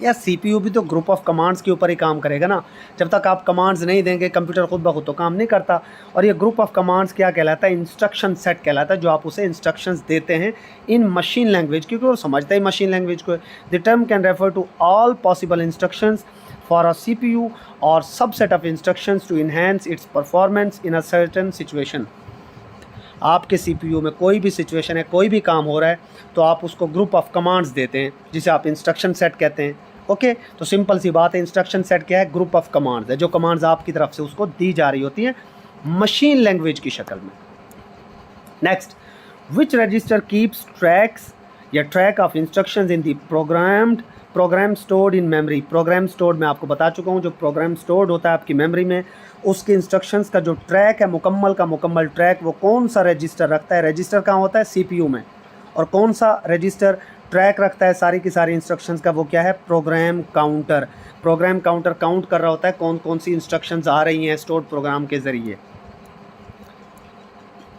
S1: या CPU भी तो ग्रुप ऑफ कमांड्स के ऊपर ही काम करेगा ना। जब तक आप कमांड्स नहीं देंगे कंप्यूटर खुद ब खुद तो काम नहीं करता। और ये ग्रुप ऑफ कमांड्स क्या कहलाता है? इंस्ट्रक्शन सेट कहलाता है, जो आप उसे इंस्ट्रक्शंस देते हैं इन मशीन लैंग्वेज, क्योंकि वो समझता है मशीन लैंग्वेज को। The term can refer to all possible instructions for a CPU or subset of instructions to enhance its performance in a certain situation. आपके CPU में कोई भी सिचुएशन है, कोई भी काम हो रहा है, तो आप उसको ग्रुप ऑफ कमांड्स देते हैं, जिसे आप इंस्ट्रक्शन सेट कहते हैं। ओके, तो सिंपल सी बात है, इंस्ट्रक्शन सेट क्या है? ग्रुप ऑफ कमांड्स है, जो कमांड्स आपकी तरफ से उसको दी जा रही होती हैं मशीन लैंग्वेज की शक्ल में। Next, which register keeps track of instructions in the program stored in memory. Program stored मैं आपको बता चुका हूँ, जो प्रोग्राम स्टोर्ड होता है आपकी मेमोरी में, उसके इंस्ट्रक्शंस का जो ट्रैक है, मुकम्मल ट्रैक, वो कौन सा रजिस्टर रखता है? रजिस्टर कहाँ होता है? CPU में। और कौन सा रजिस्टर ट्रैक रखता है सारी की सारी इंस्ट्रक्शंस का? वो क्या है? Program counter. Program counter count कर रहा होता है कौन कौन सी इंस्ट्रक्शंस आ रही हैं स्टोर्ड प्रोग्राम के ज़रिए।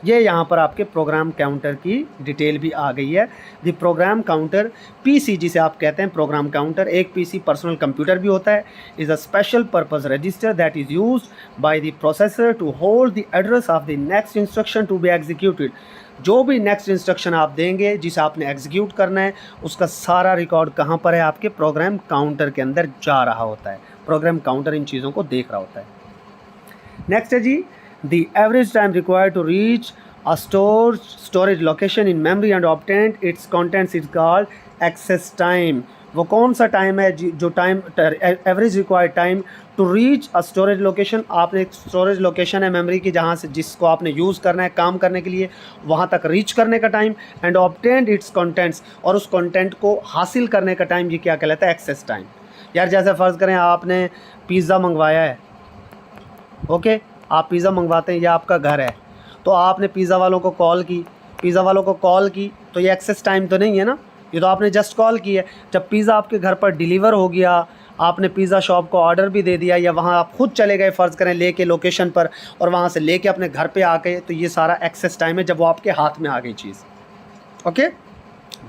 S1: ये यहाँ पर आपके प्रोग्राम काउंटर की डिटेल भी आ गई है। द प्रोग्राम काउंटर पीसी जिसे आप कहते हैं प्रोग्राम काउंटर, एक पीसी पर्सनल कंप्यूटर भी होता है, is a special purpose register that is used by the processor to hold the address of the next instruction to be executed. जो भी नेक्स्ट इंस्ट्रक्शन आप देंगे जिसे आपने एग्जीक्यूट करना है उसका सारा रिकॉर्ड कहाँ पर है, आपके प्रोग्राम काउंटर के अंदर जा रहा होता है। प्रोग्राम काउंटर इन चीज़ों को देख रहा होता है। नेक्स्ट है जी, the average time required to reach a storage location in memory and obtain its contents is called access time। वो कौन सा टाइम है जो time average required time to reach a storage location. आपने एक स्टोरेज लोकेशन है memory की जहाँ से जिसको आपने यूज़ करना है काम करने के लिए, वहाँ तक रीच करने का time, and obtained it's contents, और उस कंटेंट को हासिल करने का टाइम, ये क्या कहलाता है, एक्सेस टाइम। यार जैसे फ़र्ज़ करें आपने पिज़्ज़ा मंगवाया है, ओके, आप पिज़्ज़ा मंगवाते हैं, यह आपका घर है, तो आपने पिज़्ज़ा वालों को कॉल की, तो ये एक्सेस टाइम तो नहीं है ना, ये तो आपने जस्ट कॉल की है। जब पिज़्ज़ा आपके घर पर डिलीवर हो गया, आपने पिज़्ज़ा शॉप को ऑर्डर भी दे दिया, या वहाँ आप खुद चले गए फ़र्ज़ करें लेके लोकेशन पर, और वहाँ से लेके अपने घर पे आ गए, तो ये सारा एक्सेस टाइम है जब वो आपके हाथ में आ गई चीज़। ओके,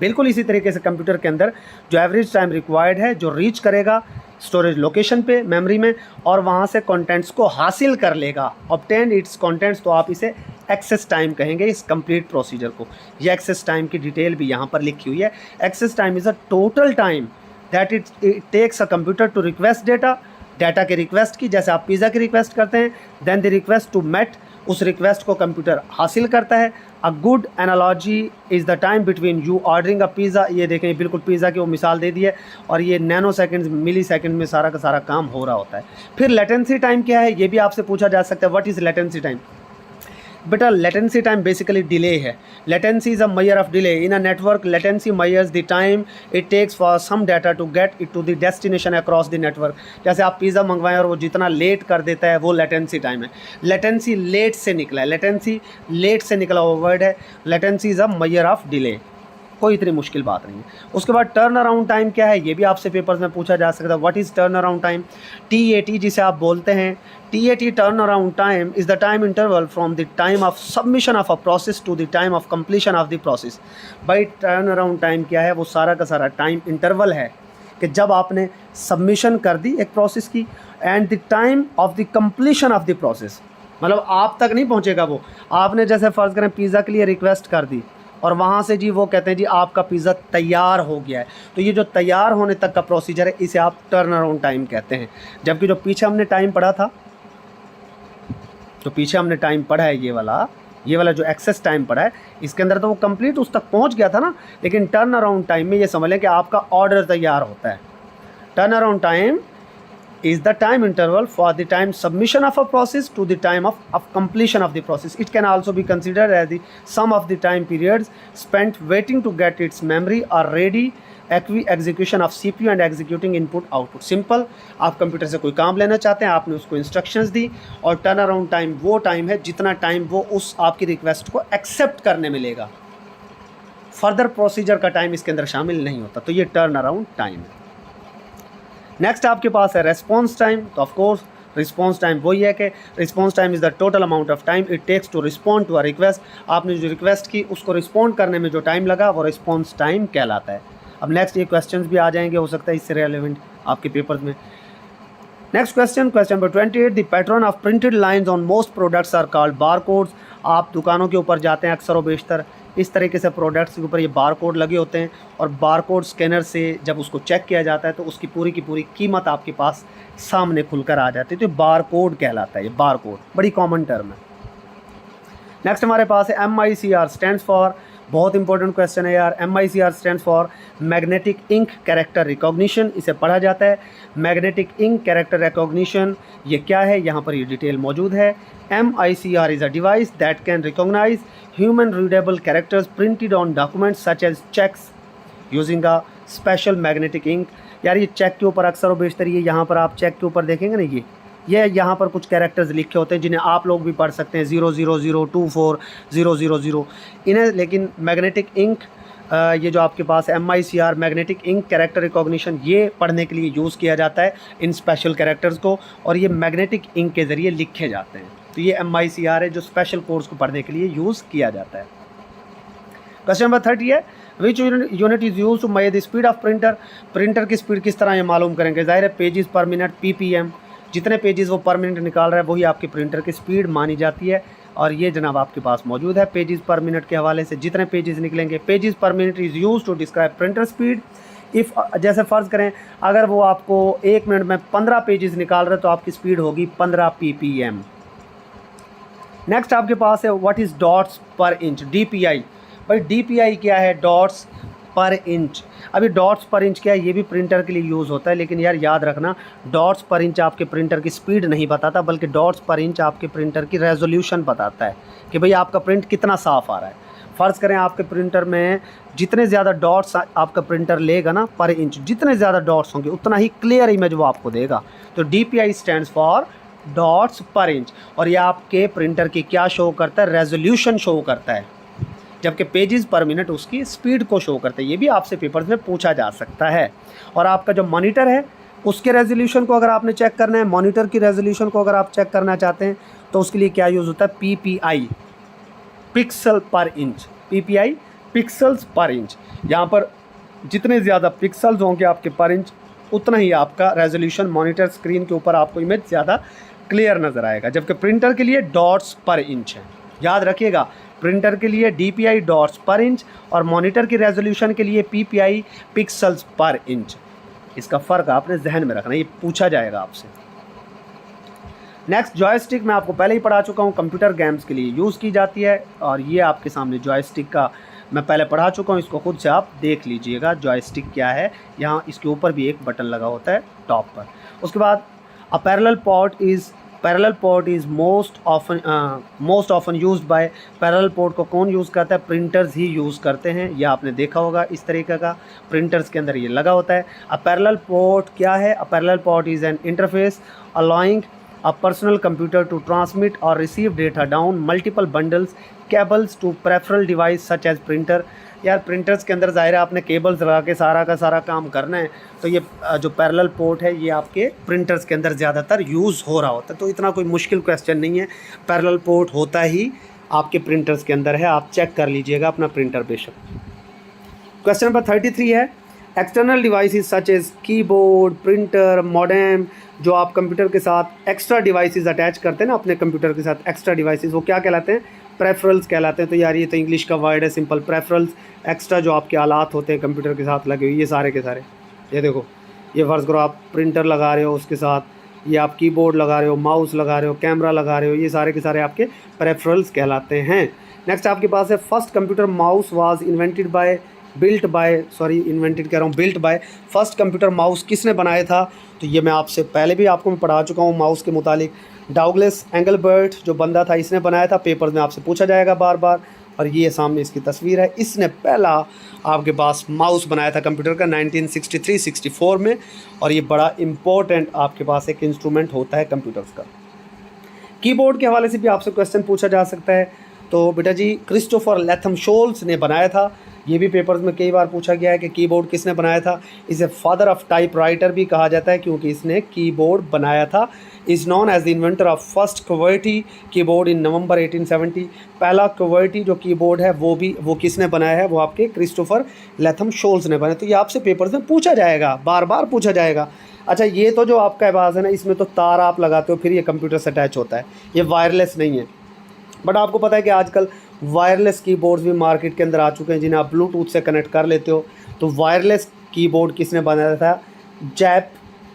S1: बिल्कुल इसी तरीके से कंप्यूटर के अंदर जो एवरेज टाइम रिक्वायर्ड है, जो रीच करेगा स्टोरेज लोकेशन पे मेमोरी में, और वहाँ से कंटेंट्स को हासिल कर लेगा, ऑब्टेन इट्स कंटेंट्स, तो आप इसे एक्सेस टाइम कहेंगे इस कंप्लीट प्रोसीजर को। ये एक्सेस टाइम की डिटेल भी यहाँ पर लिखी हुई है। Access time is a total time that it takes a computer to request data के रिक्वेस्ट की, जैसे आप पिज़्ज़ा की रिक्वेस्ट करते हैं, then the request to met, उस रिक्वेस्ट को कंप्यूटर हासिल करता है। A good analogy is the time between you ordering a pizza. ये देखें बिल्कुल पिज़्ज़ा की वो मिसाल दे दी है, और ये नैनो सेकंड्स मिली सेकंड में सारा का सारा काम हो रहा होता है। फिर लेटेंसी टाइम क्या है, ये भी आपसे पूछा जा सकता है, व्हाट इज़ लेटेंसी टाइम। बेटा लेटेंसी टाइम बेसिकली डिले है। Latency is a measure of delay in a network. Latency measures the time it takes for some data to get it to the destination across the network. जैसे आप pizza मंगवाएं और वो जितना late कर देता है वो लेटेंसी टाइम है। लेटेंसी लेट से निकला है, लेटेंसी लेट से निकला हुआ वर्ड है। Latency is a measure of delay, कोई इतनी मुश्किल बात नहीं है। उसके बाद टर्न अराउंड टाइम क्या है, ये भी आपसे पेपर्स में पूछा जा सकता है। What is turn around time. TAT जिसे आप बोलते हैं, TAT turn around time is the time interval from the time of submission of a process to the time of completion of the process. भाई टर्न अराउंड टाइम क्या है, वो सारा का सारा टाइम इंटरवल है कि जब आपने सबमिशन कर दी एक प्रोसेस की, and the time of the completion of the process, मतलब आप तक नहीं पहुँचेगा वो। आपने जैसे फ़र्ज़ करें पिज़्ज़ा के लिए रिक्वेस्ट कर दी, और वहाँ से जी वो कहते हैं जी आपका पिज़्ज़ा तैयार हो गया है, तो ये जो तैयार होने तक का प्रोसीजर है इसे आप टर्न अराउंड टाइम कहते हैं। जबकि जो पीछे हमने टाइम पढ़ा था, जो पीछे हमने टाइम पढ़ा है ये वाला जो एक्सेस टाइम पढ़ा है, इसके अंदर तो वो कंप्लीट उस तक पहुँच गया था ना, लेकिन टर्न अराउंड टाइम में ये समझ लें कि आपका ऑर्डर तैयार होता है। Turn around time is the time interval for the time submission of a process to the time of completion of the process. It can also be considered as the sum of the time periods spent waiting to get its memory or ready execution of CPU and executing input output. Simple, आप computer से कोई काम लेना चाहते हैं, आपने उसको instructions दी, और टर्न अराउंड टाइम वो टाइम है जितना टाइम वो उस आपकी रिक्वेस्ट को एक्सेप्ट करने में लेगा। फर्दर प्रोसीजर का टाइम इसके अंदर शामिल नहीं होता, तो ये टर्न अराउंड टाइम है। नेक्स्ट आपके पास है रेस्पॉन्स टाइम। तो ऑफ कोर्स रिस्पॉन्स टाइम वही है कि response time is the total amount of time it takes to respond to a request. आपने जो रिक्वेस्ट की उसको रिस्पॉन्ड करने में जो टाइम लगा वो रिस्पॉन्स टाइम कहलाता है। अब नेक्स्ट ये क्वेश्चंस भी आ जाएंगे, हो सकता है इससे रेलेवेंट आपके पेपर्स में। Next question number 28, the pattern of printed lines on most products are called bar codes. आप दुकानों के ऊपर जाते हैं अक्सर व बेशतर, इस तरीके से प्रोडक्ट्स के ऊपर ये बार कोड लगे होते हैं, और बार कोड स्कैनर से जब उसको चेक किया जाता है तो उसकी पूरी की पूरी कीमत आपके पास सामने खुलकर आ जाती है। तो ये बार कोड कहलाता है, ये बार कोड बड़ी कॉमन टर्म है। नेक्स्ट हमारे पास है MICR स्टैंड्स फॉर, बहुत इंपॉर्टेंट क्वेश्चन है यार। MICR stands for magnetic ink character recognition, इसे पढ़ा जाता है। मैग्नेटिक इंक कैरेक्टर रिकॉग्निशन ये क्या है, यहाँ पर ये डिटेल मौजूद है। MICR is a device that can recognize human readable characters printed on documents such as cheques using a special magnetic ink. यार ये चेक के ऊपर अक्सर व बेशतर, ये यहाँ पर आप चेक के ऊपर देखेंगे ना, ये यहाँ पर कुछ कैरेक्टर्स लिखे होते हैं जिन्हें आप लोग भी पढ़ सकते हैं, 000240000 इन्हें। लेकिन मैग्नेटिक इंक ये जो आपके पास MICR magnetic ink character recognition, ये पढ़ने के लिए यूज़ किया जाता है इन स्पेशल कैरेक्टर्स को, और ये मैग्नेटिक इंक के ज़रिए लिखे जाते हैं। तो ये MICR है जो स्पेशल कोर्स को पढ़ने के लिए यूज़ किया जाता है। क्वेश्चन नंबर 30 है, which unit is use to measure the speed of printer. Printer की स्पीड किस तरह ये मालूम करेंगे। ज़ाहिर है पेजेस पर मिनट PPM, जितने पेजेस वो पर मिनट निकाल रहा है वही आपकी प्रिंटर की स्पीड मानी जाती है। और ये जनाब आपके पास मौजूद है पेजेस पर मिनट के हवाले से, जितने पेजेस निकलेंगे। Pages per minute is use to describe printer speed. If जैसे फ़र्ज़ करें अगर वो आपको 1 मिनट में 15 पेजेस निकाल रहे हैं तो आपकी स्पीड होगी 15 PPM। नेक्स्ट आपके पास है व्हाट इज़ डॉट्स पर इंच, DPI। भाई DPI क्या है, डॉट्स पर इंच। अभी डॉट्स पर इंच क्या है, ये भी प्रिंटर के लिए यूज़ होता है, लेकिन यार याद रखना डॉट्स पर इंच आपके प्रिंटर की स्पीड नहीं बताता, बल्कि डॉट्स पर इंच आपके प्रिंटर की रेजोल्यूशन बताता है कि भाई आपका प्रिंट कितना साफ़ आ रहा है। फ़र्ज़ करें आपके प्रिंटर में जितने ज़्यादा डॉट्स आपका प्रिंटर लेगा ना पर इंच, जितने ज़्यादा डॉट्स होंगे उतना ही क्लियर इमेज वो आपको देगा। तो DPI स्टैंड्स फॉर डॉट्स पर इंच। और ये आपके प्रिंटर की क्या शो करता है, रेजोल्यूशन शो करता है, जबकि पेजेस पर मिनट उसकी स्पीड को शो करते हैं। ये भी आपसे पेपर्स में पूछा जा सकता है। और आपका जो मॉनिटर है उसके रेजोल्यूशन को अगर आपने चेक करना है, मॉनिटर की रेजोल्यूशन को अगर आप चेक करना चाहते हैं तो उसके लिए क्या यूज़ होता है, PPI, पिक्सल पर इंच। PPI पिक्सल्स पर इंच। यहाँ पर जितने ज़्यादा पिक्सल्स होंगे आपके पर इंच उतना ही आपका रेजोल्यूशन मॉनिटर स्क्रीन के ऊपर आपको इमेज ज़्यादा क्लियर नज़र आएगा, जबकि प्रिंटर के लिए डॉट्स पर इंच है। याद रखिएगा प्रिंटर के लिए DPI डॉट्स पर इंच और मॉनिटर की रेजोल्यूशन के लिए PPI पिक्सल्स पर इंच। इसका फ़र्क आपने जहन में रखना, ये पूछा जाएगा आपसे। नेक्स्ट जॉयस्टिक मैं आपको पहले ही पढ़ा चुका हूँ, कंप्यूटर गेम्स के लिए यूज़ की जाती है। और ये आपके सामने जॉयस्टिक का मैं पहले पढ़ा चुका हूँ, इसको खुद से आप देख लीजिएगा जॉयस्टिक क्या है। यहाँ इसके ऊपर भी एक बटन लगा होता है टॉप पर। उसके बाद a parallel port is most often used by. Parallel port को कौन यूज़ करता है, प्रिंटर्स ही यूज़ करते हैं। यह आपने देखा होगा इस तरीके का प्रिंटर्स के अंदर ये लगा होता है। अ पैरेलल पोर्ट क्या है, a parallel port is an interface allowing a personal computer to transmit or receive data down multiple bundles cables to peripheral device such as printer। यार प्रिंटर्स के अंदर ज़ाहिर है आपने केबल्स लगा के सारा का सारा काम करना है, तो ये जो पैरेलल पोर्ट है ये आपके प्रिंटर्स के अंदर ज़्यादातर यूज़ हो रहा होता है। तो इतना कोई मुश्किल क्वेश्चन नहीं है, पैरेलल पोर्ट होता ही आपके प्रिंटर्स के अंदर है। आप चेक कर लीजिएगा अपना प्रिंटर बेशक। क्वेश्चन नंबर 33 है, external devices such as keyboard, printer, modem. जो आप कंप्यूटर के साथ एक्स्ट्रा डिवाइसेस अटैच करते हैं ना अपने कंप्यूटर के साथ, एक्स्ट्रा डिवाइसेस, वो क्या कहलाते हैं, प्रेफरल्स कहलाते हैं। तो यार ये तो इंग्लिश का वर्ड है सिंपल, प्रेफरल्स। एक्स्ट्रा जो आपके आलात होते हैं कंप्यूटर के साथ लगे हुए, ये सारे के सारे, ये देखो, ये फ़र्ज़ करो आप प्रिंटर लगा रहे हो, उसके साथ ये आप कीबोर्ड लगा रहे हो, माउस लगा रहे हो, कैमरा लगा रहे हो, ये सारे के सारे आपके प्रेफरल्स कहलाते हैं। नेक्स्ट आपके पास है, first computer mouse was invented by first computer mouse किसने बनाया था। तो ये मैं आपसे पहले भी आपको मैं पढ़ा चुका हूँ माउस के मुतालिक। डाउग्लस एंगलबर्ट जो बंदा था इसने बनाया था, पेपर्स में आपसे पूछा जाएगा बार बार। और ये सामने इसकी तस्वीर है, इसने पहला आपके पास माउस बनाया था कंप्यूटर का 1963-64 में। और ये बड़ा इम्पोर्टेंट आपके पास एक इंस्ट्रूमेंट होता है कंप्यूटर्स का। कीबोर्ड के हवाले से भी आपसे क्वेश्चन पूछा जा सकता है। तो बेटा जी क्रिस्टोफर लैथम शोल्स ने बनाया था। ये भी पेपर्स में कई बार पूछा गया है कि कीबोर्ड किसने बनाया था। इसे फादर ऑफ टाइपराइटर भी कहा जाता है क्योंकि इसने कीबोर्ड बनाया था। Is known as the inventor of first QWERTY keyboard in November 1870। पहला क्वर्टी जो कीबोर्ड है वो किसने बनाया है, वो आपके क्रिस्टोफर लैथम शोल्स ने बनाया। तो ये आपसे पेपर्स में पूछा जाएगा, बार बार पूछा जाएगा। अच्छा ये तो जो आपका आवाज़ है ना, इसमें तो तार आप लगाते हो फिर ये कंप्यूटर से अटैच होता है, ये वायरलेस नहीं है। बट आपको पता है कि आजकल वायरलेस कीबोर्ड्स भी मार्केट के अंदर आ चुके हैं जिन्हें आप ब्लूटूथ से कनेक्ट कर लेते हो। तो वायरलेस कीबोर्ड किसने बनाया था, जैप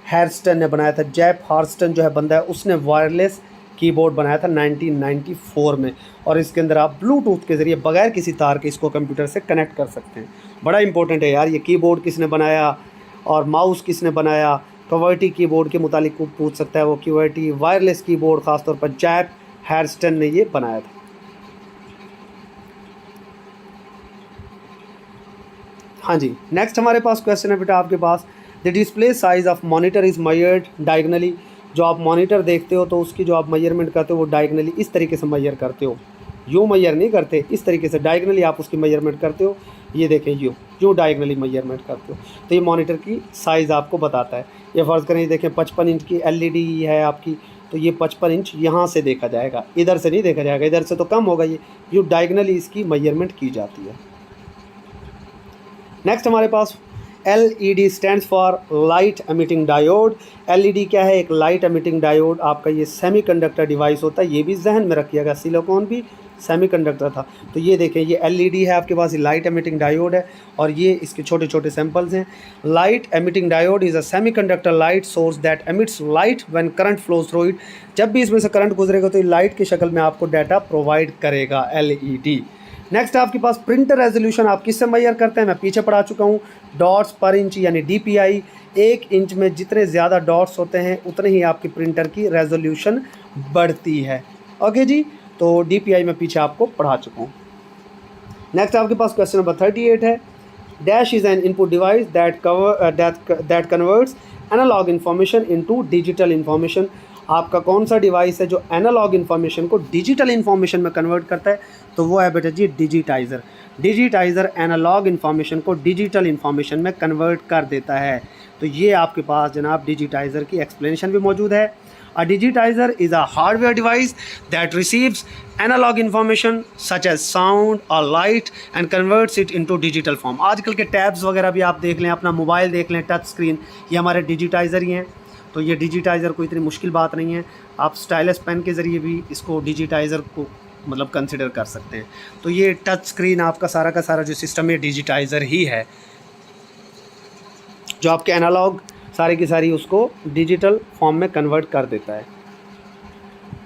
S1: हार्स्टन ने बनाया था। जैप हार्स्टन जो है बंदा है, उसने वायरलेस कीबोर्ड बनाया था 1994 में। और इसके अंदर आप ब्लूटूथ के ज़रिए बगैर किसी तार के इसको कंप्यूटर से कनेक्ट कर सकते हैं। बड़ा इंपॉर्टेंट है यार ये कीबोर्ड किसने बनाया और माउस किसने बनाया। क्वर्टी कीबोर्ड के मुतालिक को पूछ सकता है, वो क्वर्टी वायरलेस कीबोर्ड ख़ासतौर पर जैप हार्स्टन ने ये बनाया था। हाँ जी, नेक्स्ट हमारे पास क्वेश्चन है बेटा आपके पास, the display size of monitor is measured diagonally. जो आप मॉनिटर देखते हो तो उसकी जो आप मेजरमेंट करते हो वो डायगनली इस तरीके से मेजर करते हो, यूँ मेजर नहीं करते, इस तरीके से डायगनली आप उसकी मेजरमेंट करते हो। ये देखें यूँ डायगनली मेजरमेंट करते हो तो ये मॉनिटर की साइज़ आपको बताता है। ये फ़र्ज़ करें, ये देखें 55 इंच की LED है आपकी, तो ये 55 इंच यहाँ से देखा जाएगा, इधर से नहीं देखा जाएगा, इधर से तो कम होगा ये डायगनली इसकी मेजरमेंट की जाती है। नेक्स्ट हमारे पास LED stands for light emitting diode. LED क्या है? एक लाइट एमिटिंग डायोड। आपका ये सेमीकंडक्टर डिवाइस होता है, ये भी जहन में रखिएगा, सिलिकॉन भी सेमीकंडक्टर था। तो ये देखें, ये LED है आपके पास, ये लाइट एमिटिंग डायोड है और ये इसके छोटे छोटे सैंपल्स हैं। Light emitting diode is a semiconductor light source that emits light when current flows through it. जब भी इसमें से करंट गुजरेगा तो ये लाइट की शक्ल में आपको डाटा प्रोवाइड करेगा, LED। नेक्स्ट आपके पास प्रिंटर रेजोल्यूशन आप किससे मेजर करते हैं? मैं पीछे पढ़ा चुका हूँ, डॉट्स पर इंच यानी DPI। 1 इंच में जितने ज़्यादा डॉट्स होते हैं उतने ही आपकी प्रिंटर की रेजोल्यूशन बढ़ती है। ओके जी, तो DPI में पीछे आपको पढ़ा चुका हूँ। नेक्स्ट आपके पास क्वेश्चन नंबर 38 है। Dash is an input device that converts analog information into digital information. आपका कौन सा डिवाइस है जो एनालॉग इन्फॉर्मेशन को डिजिटल इन्फॉर्मेशन में कन्वर्ट करता है? तो वो है बेटा जी डिजिटाइज़र। डिजिटाइज़र एनालॉग इन्फॉर्मेशन को डिजिटल इन्फॉर्मेशन में कन्वर्ट कर देता है। तो ये आपके पास जनाब डिजिटाइज़र की एक्सप्लेनेशन भी मौजूद है। A digitizer is a hardware device that receives analog information such as sound or light and converts it into digital form। आजकल के टैब्स वगैरह भी आप देख लें, अपना मोबाइल देख लें, टच स्क्रीन, ये हमारे डिजिटाइज़र ही हैं। तो ये डिजिटाइज़र कोई इतनी मुश्किल बात नहीं है, आप स्टाइलस पेन के ज़रिए भी इसको डिजिटाइज़र को मतलब कंसिडर कर सकते हैं। तो ये टच स्क्रीन आपका सारा का सारा जो सिस्टम है डिजिटाइज़र ही है, जो आपके एनालॉग सारी की सारी उसको डिजिटल फॉर्म में कन्वर्ट कर देता है।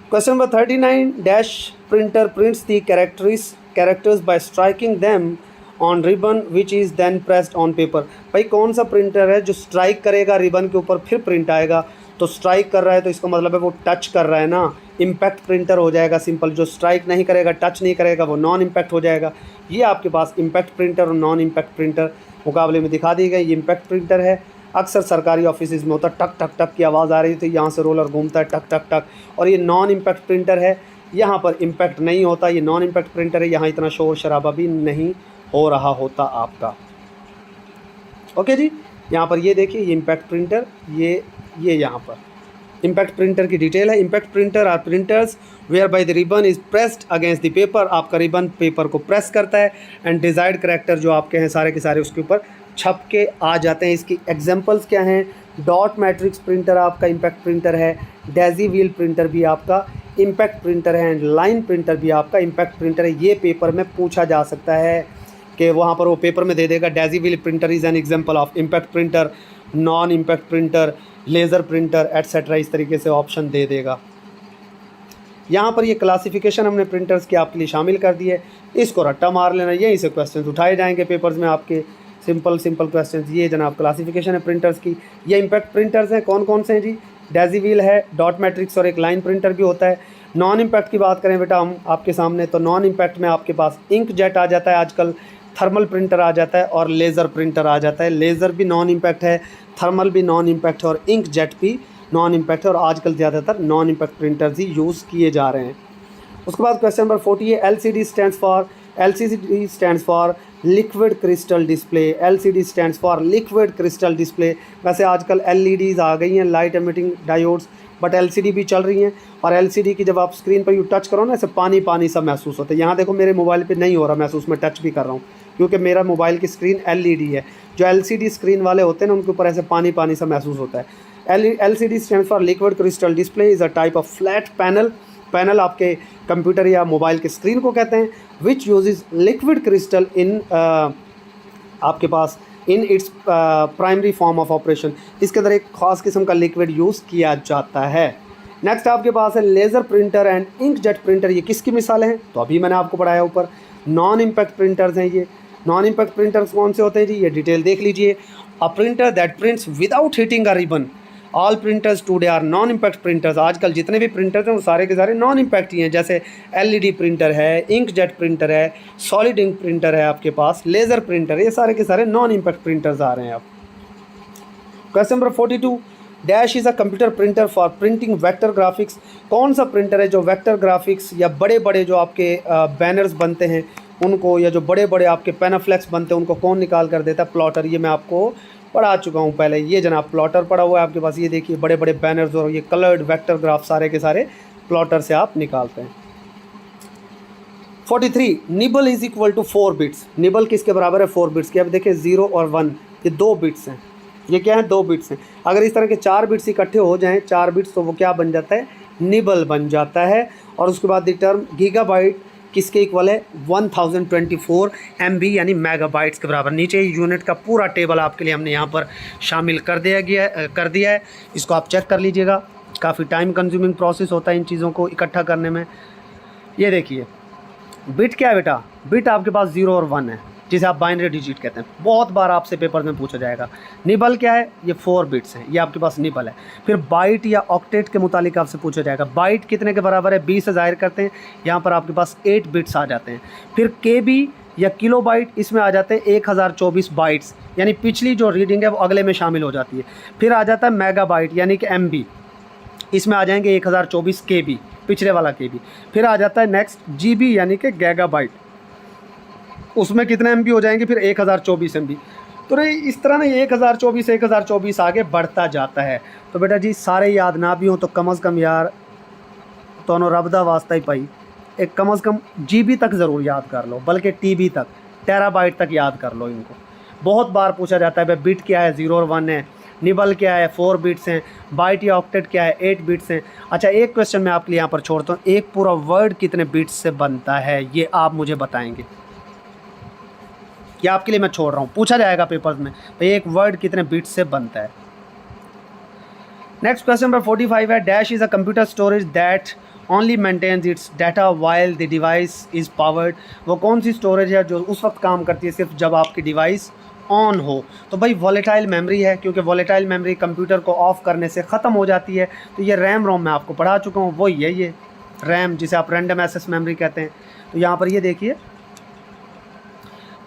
S1: Question number 39। Dash printer prints the characters by striking them on ribbon which is then pressed on paper. भाई कौन सा प्रिंटर है जो स्ट्राइक करेगा रिबन के ऊपर फिर प्रिंट आएगा? तो स्ट्राइक कर रहा है तो इसका मतलब है वो टच कर रहा है ना, इम्पैक्ट प्रिंटर हो जाएगा सिंपल। जो स्ट्राइक नहीं करेगा, टच नहीं करेगा, वो नॉन इम्पैक्ट हो जाएगा। ये आपके पास इम्पैक्ट प्रिंटर और नॉन इम्पैक्ट प्रिंटर मुकाबले में दिखा दी गई। ये इम्पैक्ट प्रिंटर है, अक्सर सरकारी ऑफिस में होता है, टक टक टक की आवाज़ आ रही थी, यहाँ से रोलर घूमता है टक टक टक। और ये नॉन इम्पैक्ट प्रिंटर है, यहाँ पर इम्पैक्ट नहीं होता, ये नॉन इम्पैक्ट प्रिंटर है, यहाँ इतना शोर शराबा भी नहीं हो रहा होता आपका। ओके जी, यहाँ पर ये देखिए, ये इम्पैक्ट प्रिंटर, ये यहाँ पर इम्पैक्ट प्रिंटर की डिटेल है। Impact printer are printers whereby the ribbon is pressed against the paper. आपका रिबन पेपर को प्रेस करता है एंड डिजायर्ड करैक्टर जो आपके हैं सारे के सारे उसके ऊपर छप के आ जाते हैं। इसकी एग्जांपल्स क्या हैं? डॉट मैट्रिक्स प्रिंटर आपका इम्पैक्ट प्रिंटर है, डेजी व्हील प्रिंटर भी आपका इम्पैक्ट प्रिंटर है, एंड लाइन प्रिंटर भी आपका इम्पैक्ट प्रिंटर है। ये पेपर में पूछा जा सकता है कि वहाँ पर वो पेपर में दे देगा Daisy wheel printer is an example of impact printer, non impact printer, laser printer etcetera, इस तरीके से ऑप्शन दे देगा। यहाँ पर ये क्लासिफिकेशन हमने प्रिंटर्स की आपके लिए शामिल कर दी है, इसको रट्टा मार लेना, यहीं से क्वेश्चन उठाए जाएंगे पेपर्स में आपके, सिंपल क्वेश्चंस। ये जनाब क्लासिफिकेशन है प्रिंटर्स की। ये इम्पैक्ट प्रिंटर्स हैं, कौन कौन से हैं जी? डेजी व्हील है, डॉट मैट्रिक्स और एक लाइन प्रिंटर भी होता है। नॉन इम्पैक्ट की बात करें बेटा हम आपके सामने, तो नॉन इम्पैक्ट में आपके पास इंक जेट आ जाता है, आजकल थर्मल प्रिंटर आ जाता है और लेज़र प्रिंटर आ जाता है। लेज़र भी नॉन इम्पैक्ट है, थर्मल भी नॉन इम्पैक्ट है और इंक जेट भी नॉन इम्पैक्ट है, और आजकल ज़्यादातर नॉन इम्पैक्ट प्रिंटर्स ही यूज़ किए जा रहे हैं। उसके बाद क्वेश्चन नंबर 40 है। LCD stands for liquid crystal display. LCD stands for liquid crystal display. वैसे आजकल LEDs आ गई हैं, light emitting diodes, but LCD भी चल रही हैं। और LCD की जब आप स्क्रीन पर यू टच करो ना, ऐसे पानी पानी सा महसूस होता है। यहाँ देखो मेरे मोबाइल पे नहीं हो रहा महसूस, मैं टच भी कर रहा हूँ क्योंकि मेरा मोबाइल की स्क्रीन LED है। जो LCD स्क्रीन वाले होते हैं ना, उनके ऊपर ऐसे पानी पानी सा महसूस होता है। LCD stand for liquid crystal display is a type of flat panel आपके कंप्यूटर या मोबाइल के स्क्रीन को कहते हैं, which uses liquid crystal in आपके पास in its primary form of operation. इसके अंदर एक खास किस्म का लिक्विड यूज़ किया जाता है। नेक्स्ट आपके पास है laser printer and ink jet printer. ये किसकी मिसालें हैं? तो अभी मैंने आपको पढ़ाया ऊपर, नॉन इम्पैक्ट प्रिंटर्स हैं। ये नॉन इम्पैक्ट प्रिंटर्स कौन से होते हैं जी? ये डिटेल देख लीजिए। A printer that prints without heating a ribbon. All printers today are non impact printers. आजकल जितने भी प्रिंटर्स हैं वो सारे के सारे नॉन इम्पैक्ट ही हैं, जैसे LED प्रिंटर है, इंक जेट प्रिंटर है, सॉलिड इंक प्रिंटर है आपके पास, लेज़र प्रिंटर, ये सारे के सारे नॉन इम्पैक्ट प्रिंटर्स आ रहे हैं अब। Question number 42। Dash is a computer printer for printing vector graphics. कौन सा प्रिंटर है जो वेक्टर ग्राफिक्स या बड़े बड़े जो आपके बैनर्स बनते हैं उनको, या जो बड़े बड़े आपके पैनाफ्लेक्स बनते हैं उनको कौन निकाल कर देता है? प्लॉटर। ये मैं आपको पढ़ा चुका हूँ पहले। ये जनाब प्लॉटर पड़ा हुआ है आपके पास, ये देखिए बड़े बड़े बैनर्स और ये कलर्ड वेक्टर ग्राफ सारे के सारे प्लॉटर से आप निकालते हैं। 43 nibble is equal to 4 bits. Nibble किसके बराबर है? 4 बिट्स के। अब देखिए 0 और 1 ये 2 बिट्स हैं, ये क्या है? 2 बिट्स हैं। अगर इस तरह के 4 बिट्स इकट्ठे हो जाएं 4 बिट्स, तो वो क्या बन जाता है? निबल बन जाता है। और उसके बाद द टर्म गीगाबाइट किसके इक्वल है? 1024 MB यानी मेगाबाइट्स के बराबर। नीचे यूनिट का पूरा टेबल आपके लिए हमने यहाँ पर शामिल कर दिया है। इसको आप चेक कर लीजिएगा, काफ़ी टाइम कंज्यूमिंग प्रोसेस होता है इन चीज़ों को इकट्ठा करने में। ये देखिए बिट क्या है बेटा? बिट आपके पास 0 और 1 है, जिसे आप बाइनरी डिजिट कहते हैं। बहुत बार आपसे पेपर में पूछा जाएगा। निबल क्या है? ये 4 बिट्स है, ये आपके पास निबल है। फिर बाइट या ऑक्टेट के मुतालिक आपसे पूछा जाएगा। बाइट कितने के बराबर है? 20 से ज़ाहिर करते हैं, यहाँ पर आपके पास 8 बिट्स आ जाते हैं। फिर KB या किलो बाइट, इसमें आ जाते हैं 1024 बाइट्स, यानी पिछली जो रीडिंग है वो अगले में शामिल हो जाती है। फिर आ जाता है मेगा बाइट यानी कि MB, इसमें आ जाएंगे 1024 KB, पिछले वाला KB। फिर आ जाता है नेक्स्ट GB यानी कि गैगाबाइट, उसमें कितने MB हो जाएंगे? फिर 1024 MB। तो रे इस तरह ना 1024 आगे बढ़ता जाता है। तो बेटा जी सारे याद ना भी हों तो कम अज़ कम यार दोनों रब दा वास्ता ही पाई, एक कम अज़ कम GB तक ज़रूर याद कर लो, बल्कि TB तक, टेराबाइट तक याद कर लो इनको। बहुत बार पूछा जाता है भाई बिट क्या है? 0 और 1 है। निबल क्या है? 4 बिट्स हैं। बाइट या ऑक्टेट क्या है? 8 बिट्स हैं। अच्छा एक क्वेश्चन मैं आपके लिए यहाँ पर छोड़ता हूँ, एक पूरा वर्ड कितने बिट्स से बनता है ये आप मुझे बताएंगे। ये आपके लिए मैं छोड़ रहा हूँ, पूछा जाएगा पेपर्स में भाई एक वर्ड कितने बिट्स से बनता है। नेक्स्ट क्वेश्चन नंबर 45 है, dash is a computer storage that only maintains its data while the device is powered. वो कौन सी स्टोरेज है जो उस वक्त काम करती है सिर्फ जब आपकी डिवाइस ऑन हो? तो भाई वॉलेटाइल मेमोरी है, क्योंकि वॉलेटाइल मेमोरी कंप्यूटर को ऑफ करने से ख़त्म हो जाती है। तो ये रैम रोम मैं आपको पढ़ा चुका हूँ, वही है ये रैम, जिसे आप रैंडम एक्सेस मेमोरी कहते हैं। तो यहाँ पर ये देखिए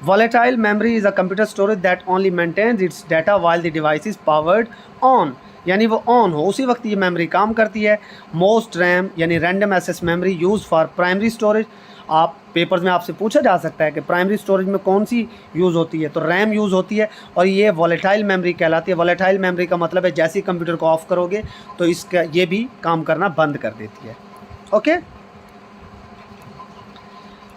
S1: volatile memory is a computer storage that only maintains its data while the device is powered on, यानी वो ऑन हो उसी वक्त ये मेमोरी काम करती है। मोस्ट रैम यानी random access memory use for primary storage. आप पेपर्स में आपसे पूछा जा सकता है कि प्राइमरी स्टोरेज में कौन सी यूज़ होती है, तो रैम यूज़ होती है और ये वॉलेटाइल मेमोरी कहलाती है। वॉलेटाइल मेमोरी का मतलब है जैसे ही कंप्यूटर को ऑफ करोगे तो इसका ये भी काम करना बंद कर देती है। Okay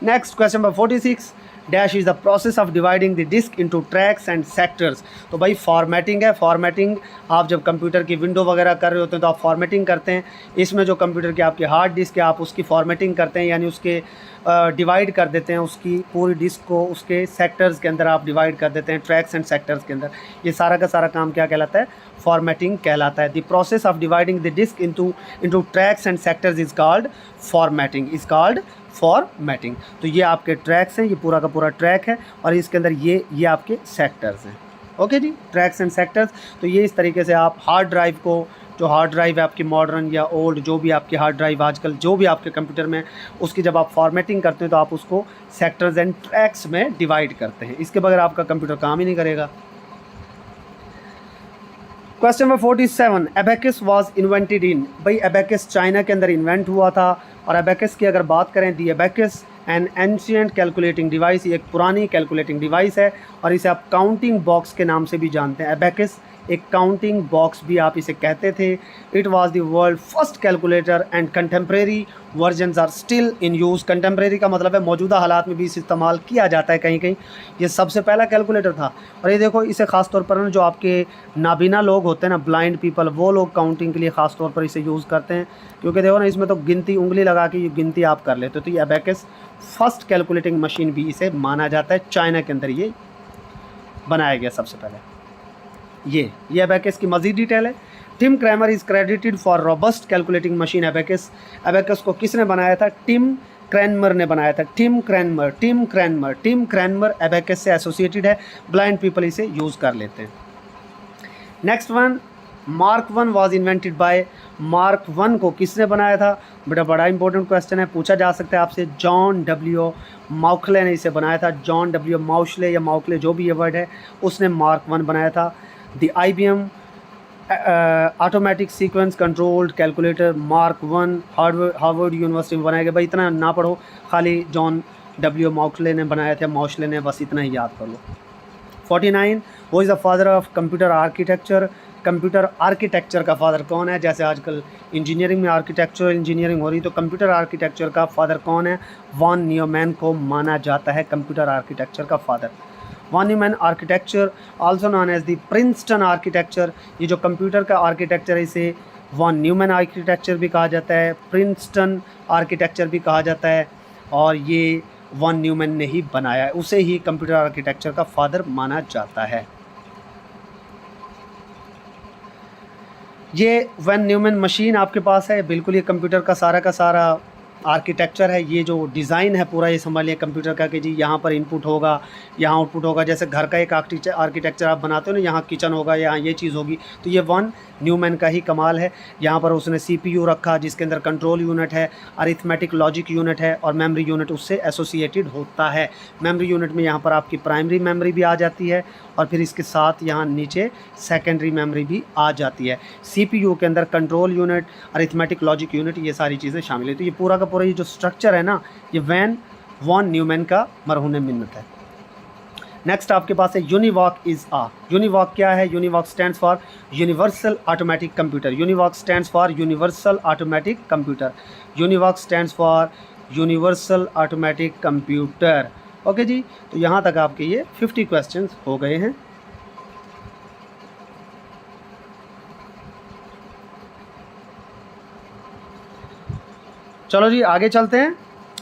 S1: next question number 46, dash is the process of dividing the disk into tracks and sectors. तो भाई फॉर्मेटिंग है। फॉर्मेटिंग आप जब कंप्यूटर की विंडो वगैरह कर रहे होते हैं तो आप फॉर्मेटिंग करते हैं। इसमें जो कंप्यूटर की आपकी हार्ड डिस्क है आप उसकी फॉर्मेटिंग करते हैं, यानी उसके डिवाइड कर देते हैं उसकी पूरी डिस्क को, उसके सेक्टर्स के अंदर आप डिवाइड कर देते हैं, ट्रैक्स एंड सेक्टर्स के अंदर। ये सारा का सारा काम क्या कहलाता है? फॉर्मेटिंग कहलाता है। The process of dividing the disk into tracks and sectors is called formatting. तो ये आपके ट्रैक्स हैं, ये पूरा का पूरा ट्रैक है और इसके अंदर ये आपके सेक्टर्स हैं। ओके जी, ट्रैक्स एंड सेक्टर्स। तो ये इस तरीके से आप हार्ड ड्राइव को, जो हार्ड ड्राइव है आपकी मॉडर्न या ओल्ड, जो भी आपकी हार्ड ड्राइव आजकल जो भी आपके कंप्यूटर में, उसकी जब आप फॉर्मेटिंग करते हैं तो आप उसको सेक्टर्स एंड ट्रैक्स में डिवाइड करते हैं। इसके बगैर आपका कंप्यूटर काम ही नहीं करेगा। Question number 47, abacus was invented in. भाई एबेकस चाइना के अंदर इन्वेंट हुआ था। और एबेकस की अगर बात करें, the abacus an ancient calculating device, ये एक पुरानी कैलकुलेटिंग डिवाइस है और इसे आप काउंटिंग बॉक्स के नाम से भी जानते हैं। एबेकस एक काउंटिंग बॉक्स भी आप इसे कहते थे। It was the world first calculator and contemporary versions are still in use. Contemporary का मतलब है मौजूदा हालात में भी इसे इस्तेमाल किया जाता है कहीं कहीं। ये सबसे पहला कैलकुलेटर था। और ये देखो इसे ख़ास तौर पर जो आपके नाबीना लोग होते हैं ना, ब्लाइंड पीपल, वो लोग काउंटिंग के लिए ख़ास तौर पर इसे यूज़ करते हैं, क्योंकि देखो ना इसमें तो गिनती, उंगली लगा के ये गिनती आप कर लेते हो। तो ये एबेकस फर्स्ट कैलकुलेटिंग मशीन भी इसे माना जाता है। चाइना के अंदर ये बनाया गया सबसे पहले। ये एबेकस की मज़ीद डिटेल है। Tim Cramer is credited for robust calculating machine abacus. Abacus को किसने बनाया था? टिम क्रैनमर ने बनाया था। टिम क्रैनमर एबेकस से एसोसिएटेड है। ब्लाइंड पीपल इसे यूज़ कर लेते हैं। Next one, mark 1 was invented by. Mark 1 को किसने बनाया था? बेटा बड़ा इंपॉर्टेंट क्वेश्चन है, पूछा जा सकता है आपसे। जॉन डब्ल्यू माउखले ने इसे बनाया था। जॉन डब्ल्यू माउशले या माउखले, जो भी ये वर्ड है, उसने मार्क 1 बनाया था। The IBM automatic sequence controlled calculator mark 1 Harvard university में बनाया गया। भाई इतना ना पढ़ो, खाली जॉन डब्ल्यू माउखले ने बनाया था, माउशले ने, बस इतना ही याद कर लो। 49, वो is the father of computer architecture. Computer architecture का फादर कौन है? जैसे आजकल इंजीनियरिंग में आर्किटेक्चर इंजीनियरिंग हो रही, तो कंप्यूटर आर्किटेक्चर का फादर कौन है? वॉन न्यूमैन को माना जाता है कंप्यूटर आर्किटेक्चर का father. Von Neumann architecture also known as the Princeton architecture. ये जो कंप्यूटर का आर्किटेक्चर है इसे वॉन न्यूमैन आर्किटेक्चर भी कहा जाता है, प्रिंसटन आर्किटेक्चर भी कहा जाता है, और ये वॉन न्यूमैन ने ही बनाया है, उसे ही कंप्यूटर आर्किटेक्चर का फादर माना जाता है। ये वॉन न्यूमैन मशीन आपके पास है, बिल्कुल ये कंप्यूटर का सारा आर्किटेक्चर है। ये जो डिज़ाइन है पूरा ये संभालिए कंप्यूटर का कि जी यहाँ पर इनपुट होगा, यहाँ आउटपुट होगा। जैसे घर का एक आर्किटेक्चर आप बनाते हो ना, यहाँ किचन होगा, यहाँ ये चीज़ होगी, तो ये वॉन न्यूमैन का ही कमाल है। यहाँ पर उसने CPU रखा जिसके अंदर कंट्रोल यूनिट है, अरिथमेटिक लॉजिक यूनिट है, और मेमोरी यूनिट उससे एसोसिएटेड होता है। मेमोरी यूनिट में यहाँ पर आपकी प्राइमरी मेमोरी भी आ जाती है, और फिर इसके साथ यहाँ नीचे सेकेंडरी मेमोरी भी आ जाती है। CPU के अंदर control unit, arithmetic logic unit, ये सारी चीज़ें शामिल है। तो ये पूरा का पूरा ये जो स्ट्रक्चर है ना, ये वॉन न्यूमैन का मरहून मिन्नत है। नेक्स्ट आपके पास है यूनिवॉक इज़ आ। यूनिवॉक क्या है? UNIVAC stands for universal automatic computer. UNIVAC stands for universal automatic computer. UNIVAC stands for universal automatic computer. Okay जी, तो यहाँ तक आपके ये 50 क्वेश्चंस हो गए हैं। चलो जी आगे चलते हैं।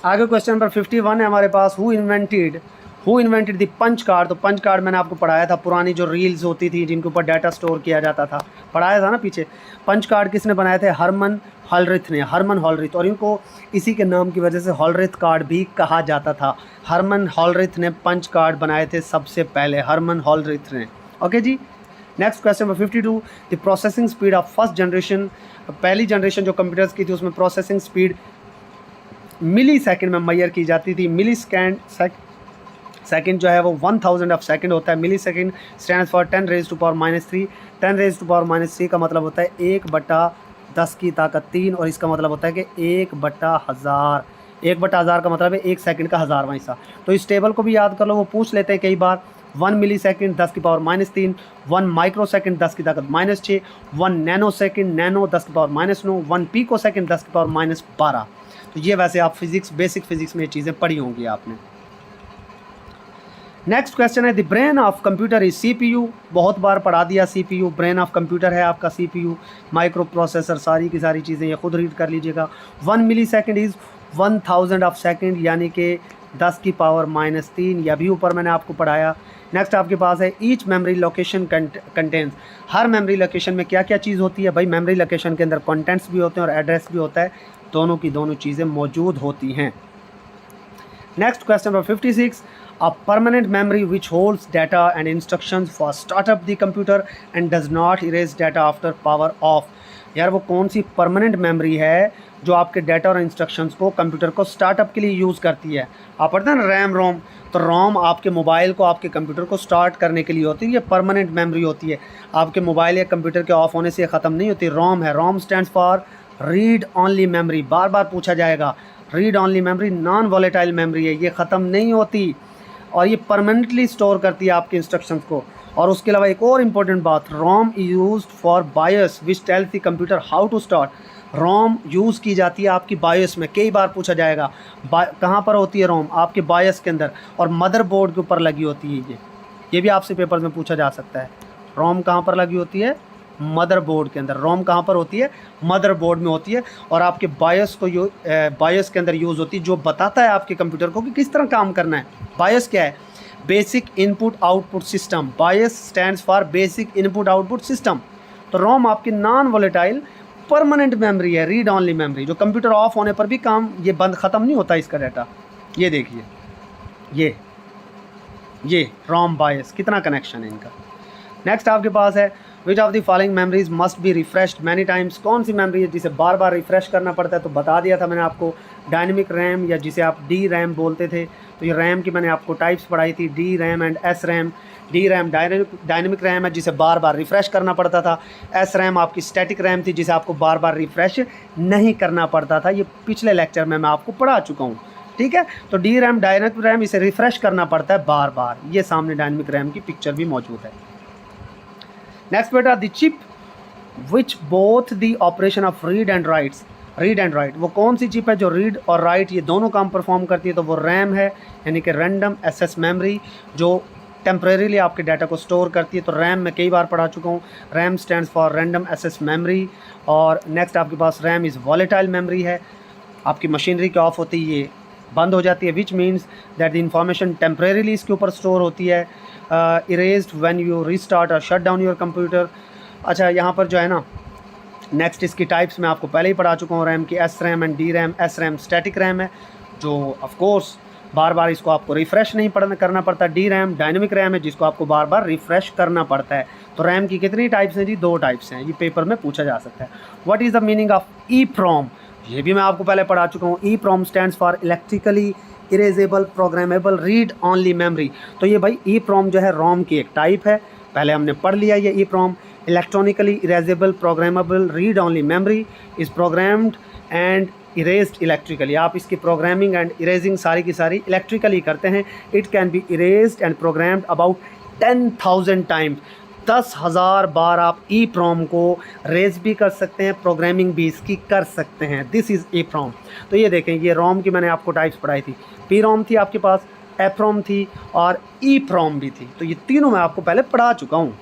S1: आगे क्वेश्चन नंबर 51 है हमारे पास। Who invented the punch card. तो पंच कार्ड मैंने आपको पढ़ाया था, पुरानी जो रील्स होती थी जिनके ऊपर डाटा स्टोर किया जाता था, पढ़ाया था ना पीछे। पंच कार्ड किसने बनाए थे? हरमन हॉलरिथ ने, हरमन हॉलरिथ, और इनको इसी के नाम की वजह से हॉलरिथ कार्ड भी कहा जाता था। हरमन हॉलरिथ ने पंच कार्ड बनाए थे सबसे पहले, हरमन हॉलरिथ ने। ओके जी, next question number 52, the processing speed of first generation. पहली जनरेशन जो कंप्यूटर्स की थी उसमें प्रोसेसिंग स्पीड मिली सेकेंड में मैयर की जाती थी। मिली सेकेंड जो है वो 1000 ऑफ सेकेंड होता है। Millisecond stands for 10 raise to power -3। 10 raise to power -3 का मतलब होता है 1/10 की ताकत 3, और इसका मतलब होता है कि 1/1000। 1/1000 का मतलब है 1 सेकंड का 1000वां हिस्सा। तो इस टेबल को भी याद कर लो, वो पूछ लेते हैं कई बार। 1 मिली सेकेंड 10 की पावर -3, 1 माइक्रो सेकेंड 10 की ताकत -6, 1 नैनो सेकेंड नैनो 10 की पावर -9, 1 पीको सेकेंड 10 की पावर -12। तो ये वैसे आप फिजिक्स, बेसिक फिजिक्स में ये चीज़ें पढ़ी होंगी आपने। नेक्स्ट क्वेश्चन है, the brain of computer is CPU। बहुत बार पढ़ा दिया CPU, ब्रेन ऑफ कंप्यूटर है आपका CPU, माइक्रो प्रोसेसर, सारी की सारी चीज़ें ये खुद रीड कर लीजिएगा। 1 मिली सेकेंड इज़ 1000 ऑफ सेकेंड, यानी कि 10 की पावर -3, यह भी ऊपर मैंने आपको पढ़ाया। नेक्स्ट आपके पास है, ईच मेमोरी लोकेशन कंटेंट्स। हर मेमोरी लोकेशन में क्या क्या चीज़ होती है? भाई मेमोरी लोकेशन के अंदर कंटेंट्स भी होते हैं और एड्रेस भी होता है, दोनों की दोनों चीज़ें मौजूद होती हैं। Next question number 56, a permanent memory which holds data and instructions for start up the computer and does not erase data after power off। यार वो कौन सी परमानेंट मेमोरी है जो आपके डाटा और इंस्ट्रक्शंस को कंप्यूटर को स्टार्टअप के लिए यूज़ करती है? आप पढ़ते हैं ना रैम रोम, तो रोम आपके मोबाइल को, आपके कंप्यूटर को स्टार्ट करने के लिए होती है, ये परमानेंट मेमोरी होती है। आपके मोबाइल या कंप्यूटर के ऑफ होने से ख़त्म नहीं होती, रोम है। ROM stands for read only memory. बार बार पूछा जाएगा, read only memory non volatile memory है, ये ख़त्म नहीं होती और ये परमानेंटली स्टोर करती है आपके इंस्ट्रक्शंस को। और उसके अलावा एक और इम्पॉर्टेंट बात, ROM used for BIOS which tells the computer how to start. ROM use की जाती है आपकी बायोस में, कई बार पूछा जाएगा कहाँ पर होती है रोम? आपके बायोस के अंदर, और मदरबोर्ड के ऊपर लगी होती है। ये भी आपसे पेपर में पूछा जा सकता है। रोम कहाँ पर लगी होती है? मदरबोर्ड के अंदर। रोम कहाँ पर होती है? मदरबोर्ड में होती है, और आपके बायोस को बायोस के अंदर यूज़ होती है, जो बताता है आपके कंप्यूटर को कि किस तरह काम करना है। बायोस क्या है? Basic input output system. BIOS stands for basic input output system. तो रोम आपकी नॉन वॉलेटाइल परमानेंट मेमोरी है, रीड ऑनली मेमोरी, जो कंप्यूटर ऑफ होने पर भी काम, ये बंद ख़त्म नहीं होता इसका डाटा। ये देखिए, ये रोम बायोस, कितना कनेक्शन है इनका। नेक्स्ट आपके पास है, विच of the following memories must be refreshed many times. कौन सी मेमोरी है जिसे बार बार रिफ्रेश करना पड़ता है? तो बता दिया था मैंने आपको, डायनेमिक रैम, या जिसे आप डी रैम बोलते थे। तो ये रैम की मैंने आपको टाइप्स पढ़ाई थी, D RAM and S RAM. D RAM dynamic RAM है जिसे बार बार रिफ़्रेश करना पड़ता था। एस रैम आपकी स्टैटिक रैम थी जिसे आपको बार बार रिफ़्रेश नहीं करना पड़ता था। ये पिछले लेक्चर में मैं आपको पढ़ा चुका हूँ, ठीक है। तो डी रैम डायनेमिक रैम, इसे रिफ़्रेश करना पड़ता है बार बार। ये सामने डायनेमिक रैम की पिक्चर भी मौजूद है। नेक्स्ट बेटा, the chip which both the operation of read and right, वो कौन सी चिप है जो रीड और राइट ये दोनों काम परफॉर्म करती है? तो वो रैम है, यानी कि रैंडम एक्सेस मेमोरी, जो टेम्परेरीली आपके डाटा को स्टोर करती है। तो रैम मैं कई बार पढ़ा चुका हूँ, RAM stands for random access memory. और नेक्स्ट आपके पास रैम इज़ वॉलेटाइल मेमोरी है, आपकी मशीनरी के ऑफ होती है ये बंद हो जाती है, which means that the information temporarily इसके ऊपर स्टोर होती है, इरेज्ड व्हेन यू रीस्टार्ट और शट डाउन योर कंप्यूटर। अच्छा, यहाँ पर जो है ना, नेक्स्ट इसकी टाइप्स मैं आपको पहले ही पढ़ा चुका हूँ रैम की, S RAM and D RAM. S RAM static RAM है, जो ऑफ कोर्स बार बार इसको आपको रिफ़्रेश नहीं करना पड़ता। डी रैम डायनेमिक रैम है, जिसको आपको बार बार रिफ़्रेश करना पड़ता है। तो रैम की कितनी टाइप्स हैं जी? 2 टाइप्स हैं, ये पेपर में पूछा जा सकता है। What is the meaning of EEPROM? ये भी मैं आपको पहले पढ़ा चुका हूँ। EEPROM stands for electrically erasable programmable read only memory. तो ये भाई EEPROM जो है रोम की एक टाइप है, पहले हमने पढ़ लिया ये EEPROM। Electronically erasable programmable read only memory is programmed and erased electrically. आप इसकी प्रोग्रामिंग एंड इरेजिंग सारी की सारी इलेक्ट्रिकली करते हैं। It can be erased and programmed about 10,000 times. 10,000 बार आप EEPROM को रेज भी कर सकते हैं, प्रोग्रामिंग भी इसकी कर सकते हैं। This is EEPROM। तो ये देखें, ये रोम की मैंने आपको टाइप्स पढ़ाई थी। PROM थी आपके पास, EPROM थी और EEPROM भी थी। तो ये तीनों मैं आपको पहले पढ़ा चुका हूँ।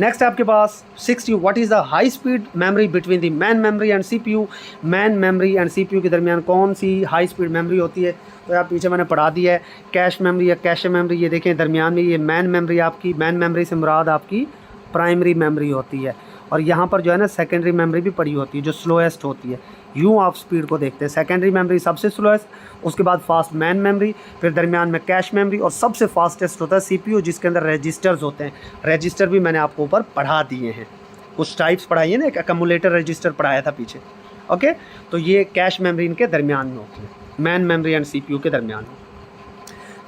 S1: नेक्स्ट आपके पास 60, what is the high speed memory between the man memory and CPU? Man memory and CPU के दरमियान कौन सी हाई स्पीड मेमोरी होती है? तो यार पीछे मैंने पढ़ा दिया है, कैश मेमोरी या कैशे मेमोरी। ये देखें दरमियान में ये मैन मेमोरी, आपकी मैन मेमोरी से मुराद आपकी प्राइमरी मेमोरी होती है। और यहाँ पर जो है ना सेकेंडरी मेमोरी भी पड़ी होती है, जो स्लोएस्ट होती है। यूँ आप स्पीड को देखते हैं, सेकेंडरी मेमोरी सबसे स्लोएस्ट, उसके बाद फास्ट मैन मेमोरी, फिर दरमियान में कैश मेमोरी और सबसे फास्टेस्ट होता है CPU, जिसके अंदर रजिस्टर्स होते हैं। रजिस्टर भी मैंने आपको ऊपर पढ़ा दिए हैं, कुछ टाइप्स पढ़ाई है ना, एक अकमुलेटर रजिस्टर पढ़ाया था पीछे। ओके, तो ये कैश मेमोरी इनके दरमियान में होती है, मैन मेमोरी एंड CPU के दरमियान में।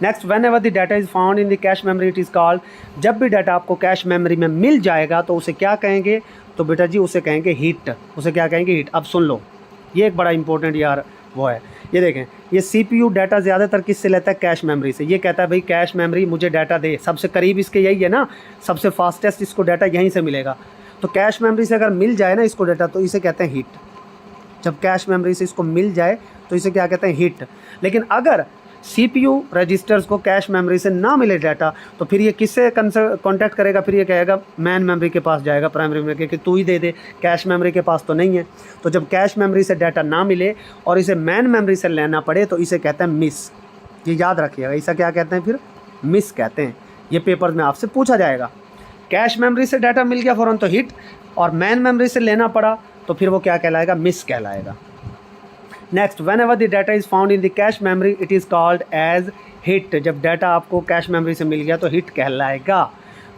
S1: Next, whenever the data is found in the cache memory it is called. जब भी डाटा आपको कैश मेमोरी में मिल जाएगा तो उसे क्या कहेंगे? तो बेटा जी उसे कहेंगे हीट। उसे क्या कहेंगे? हीट। अब सुन लो, ये एक बड़ा इंपॉर्टेंट यार वो है, ये देखें, ये CPU डाटा ज़्यादातर किससे लेता है? कैश मेमोरी से। ये कहता है भाई कैश मेमोरी मुझे डाटा दे, सबसे करीब इसके यही है ना, सबसे फास्टेस्ट इसको डाटा यहीं से मिलेगा। तो कैश मेमोरी से अगर मिल जाए ना इसको डाटा, तो इसे कहते हैं हीट। जब कैश मेमोरी से इसको मिल जाए तो इसे क्या कहते हैं? हीट। लेकिन अगर CPU रजिस्टर्स को कैश मेमोरी से ना मिले डाटा, तो फिर ये किससे कांटेक्ट करेगा? फिर ये कहेगा मैन मेमोरी के पास जाएगा, प्राइमरी मेमोरी के, कि तू ही दे दे, कैश मेमोरी के पास तो नहीं है। तो जब कैश मेमोरी से डाटा ना मिले और इसे मैन मेमोरी से लेना पड़े तो इसे कहते हैं मिस। ये याद रखिएगा, इसे क्या कहते हैं? फिर मिस कहते हैं। ये पेपर में आपसे पूछा जाएगा। कैश मेमोरी से डाटा मिल गया फ़ौरन तो हिट, और मैन मेमोरी से लेना पड़ा तो फिर वो क्या कहलाएगा? मिस कहलाएगा। Next, whenever the data is found in the cache memory it is called as hit. जब डाटा आपको कैश मेमोरी से मिल गया तो हिट कहलाएगा।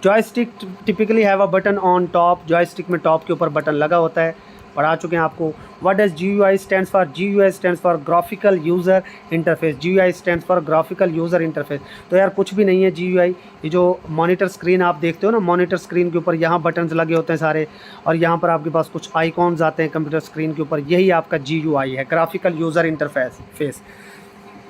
S1: Joystick typically have a button on top. Joystick में टॉप के ऊपर बटन लगा होता है, पढ़ा चुके हैं आपको। What does GUI stands for? GUI stands for graphical user interface. GUI stands for graphical user interface. तो यार कुछ भी नहीं है GUI। ये जो मॉनिटर स्क्रीन आप देखते हो ना, मॉनिटर स्क्रीन के ऊपर यहाँ बटन्स लगे होते हैं सारे, और यहाँ पर आपके पास कुछ आइकॉन्स आते हैं कंप्यूटर स्क्रीन के ऊपर, यही आपका GUI है, ग्राफिकल यूज़र इंटरफेस।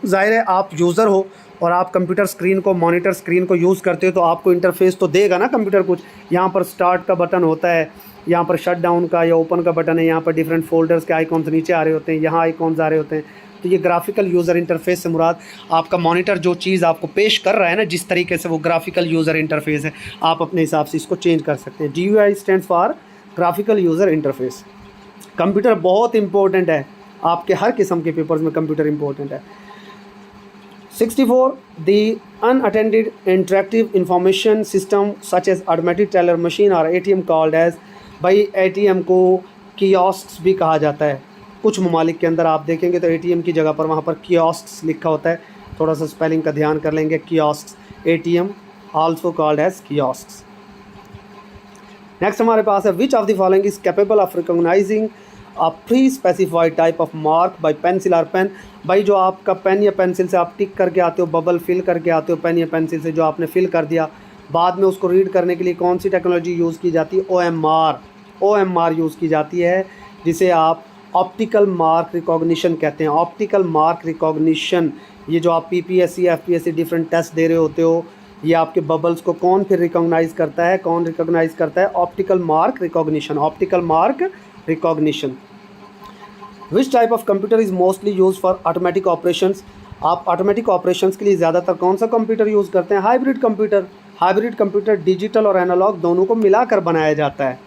S1: ज़ाहिर है आप यूज़र हो और आप कंप्यूटर स्क्रीन को, मॉनिटर स्क्रीन को यूज़ करते हो तो आपको इंटरफेस तो देगा ना कंप्यूटर कुछ। यहाँ पर स्टार्ट का बटन होता है, यहाँ पर शट डाउन का या ओपन का बटन है, यहाँ पर डिफरेंट फोल्डर्स के आइकॉन्स नीचे आ रहे होते हैं, यहाँ आइकॉन्स आ रहे होते हैं। तो ये ग्राफिकल यूज़र इंटरफेस से मुराद आपका मॉनिटर जो चीज़ आपको पेश कर रहा है ना, जिस तरीके से वो ग्राफिकल यूज़र इंटरफेस है, आप अपने हिसाब से इसको चेंज कर सकते हैं। GUI stands for graphical user interface. Computer बहुत इंपॉर्टेंट है, आपके हर किस्म के पेपर्स में कंप्यूटर इंपॉर्टेंट है। 64, the unattended interactive information system such as automatic teller machine और ATM called as। भाई ATM को कियोस्क्स भी कहा जाता है। कुछ ममालिक के अंदर आप देखेंगे तो ATM की जगह पर वहाँ पर कियोस्क्स लिखा होता है। थोड़ा सा स्पेलिंग का ध्यान कर लेंगे, कियोस्क्स, ATM also called as kiosks। Next हमारे पास है, विच of the following is capable of recognising a pre specified type of mark bye pencil और पेन। भाई जो आपका पेन या पेंसिल से आप टिक करके आते हो, बबल फिल करके आते हो पेन या पेंसिल से, जो आपने फिल कर दिया, बाद में उसको रीड करने के लिए कौन सी टेक्नोलॉजी यूज़ की जाती है? OMR यूज़ की जाती है, जिसे आप ऑप्टिकल मार्क रिकॉग्निशन कहते हैं। ऑप्टिकल मार्क रिकॉग्निशन, ये जो आप पीपीएससी एफपीएससी डिफरेंट टेस्ट दे रहे होते हो, ये आपके बबल्स को कौन फिर रिकॉग्नाइज करता है, कौन रिकॉग्नाइज करता है? Optical mark recognition. Optical mark recognition. Which type of computer is mostly use for automatic operations? आप ऑटोमेटिक ऑपरेशंस के लिए ज़्यादातर कौन सा कंप्यूटर यूज़ करते हैं? Hybrid computer. Hybrid computer digital और एनालॉग दोनों को मिलाकर बनाया जाता है।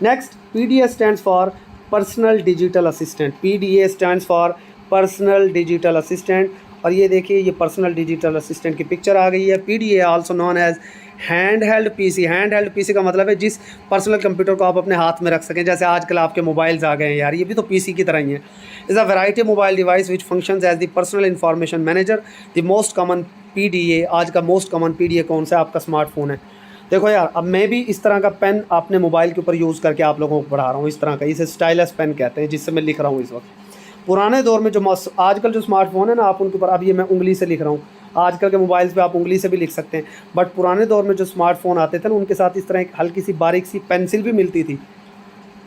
S1: Next, PDA stands for personal digital assistant. PDA stands for personal digital assistant. और ये देखिए, ये पर्सनल डिजिटल असिस्टेंट की पिक्चर आ गई है। PDA also known as hand held PC. Hand held PC का मतलब है जिस पर्सनल कंप्यूटर को आप अपने हाथ में रख सकें, जैसे आजकल आपके मोबाइल्स आ गए हैं यार, ये भी तो पीसी की तरह ही है। Is a variety mobile device which functions as the personal information manager. The most common PDA, आज का मोस्ट कॉमन पीडीए कौन सा? आपका स्मार्टफोन है। देखो यार, अब मैं भी इस तरह का पेन अपने मोबाइल के ऊपर यूज़ करके आप लोगों को पढ़ा रहा हूँ, इस तरह का, इसे स्टाइलस पेन कहते हैं, जिससे मैं लिख रहा हूँ इस वक्त। पुराने दौर में जो आजकल जो स्मार्टफोन है ना, आप उनके ऊपर, अब ये मैं उंगली से लिख रहा हूँ, आजकल के मोबाइल्स पे आप उंगली से भी लिख सकते हैं, बट पुराने दौर में जो स्मार्टफोन आते थे ना, उनके साथ इस तरह एक हल्की सी बारीक सी पेंसिल भी मिलती थी।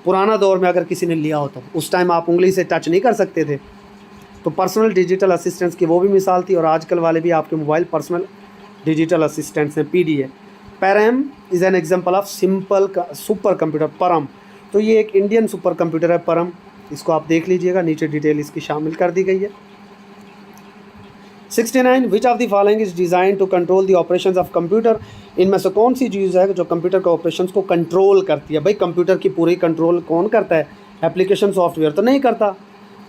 S1: पुराना दौर में अगर किसी ने लिया हो तो उस टाइम आप उंगली से टच नहीं कर सकते थे। तो पर्सनल डिजिटल असिस्टेंट्स की वो भी मिसाल थी, और आजकल वाले भी आपके मोबाइल पर्सनल डिजिटल असिस्टेंट्स हैं, पीडीए। परम is an example of simple super computer. परम, तो ये एक इंडियन सुपर कंप्यूटर है परम, इसको आप देख लीजिएगा, नीचे डिटेल इसकी शामिल कर दी गई है। 69, which of the following is design to control the operations of computer. इनमें से कौन सी चीज़ है जो कंप्यूटर के ऑपरेशंस को कंट्रोल करती है? भाई कंप्यूटर की पूरी कंट्रोल कौन करता है? एप्लीकेशन सॉफ्टवेयर तो नहीं करता,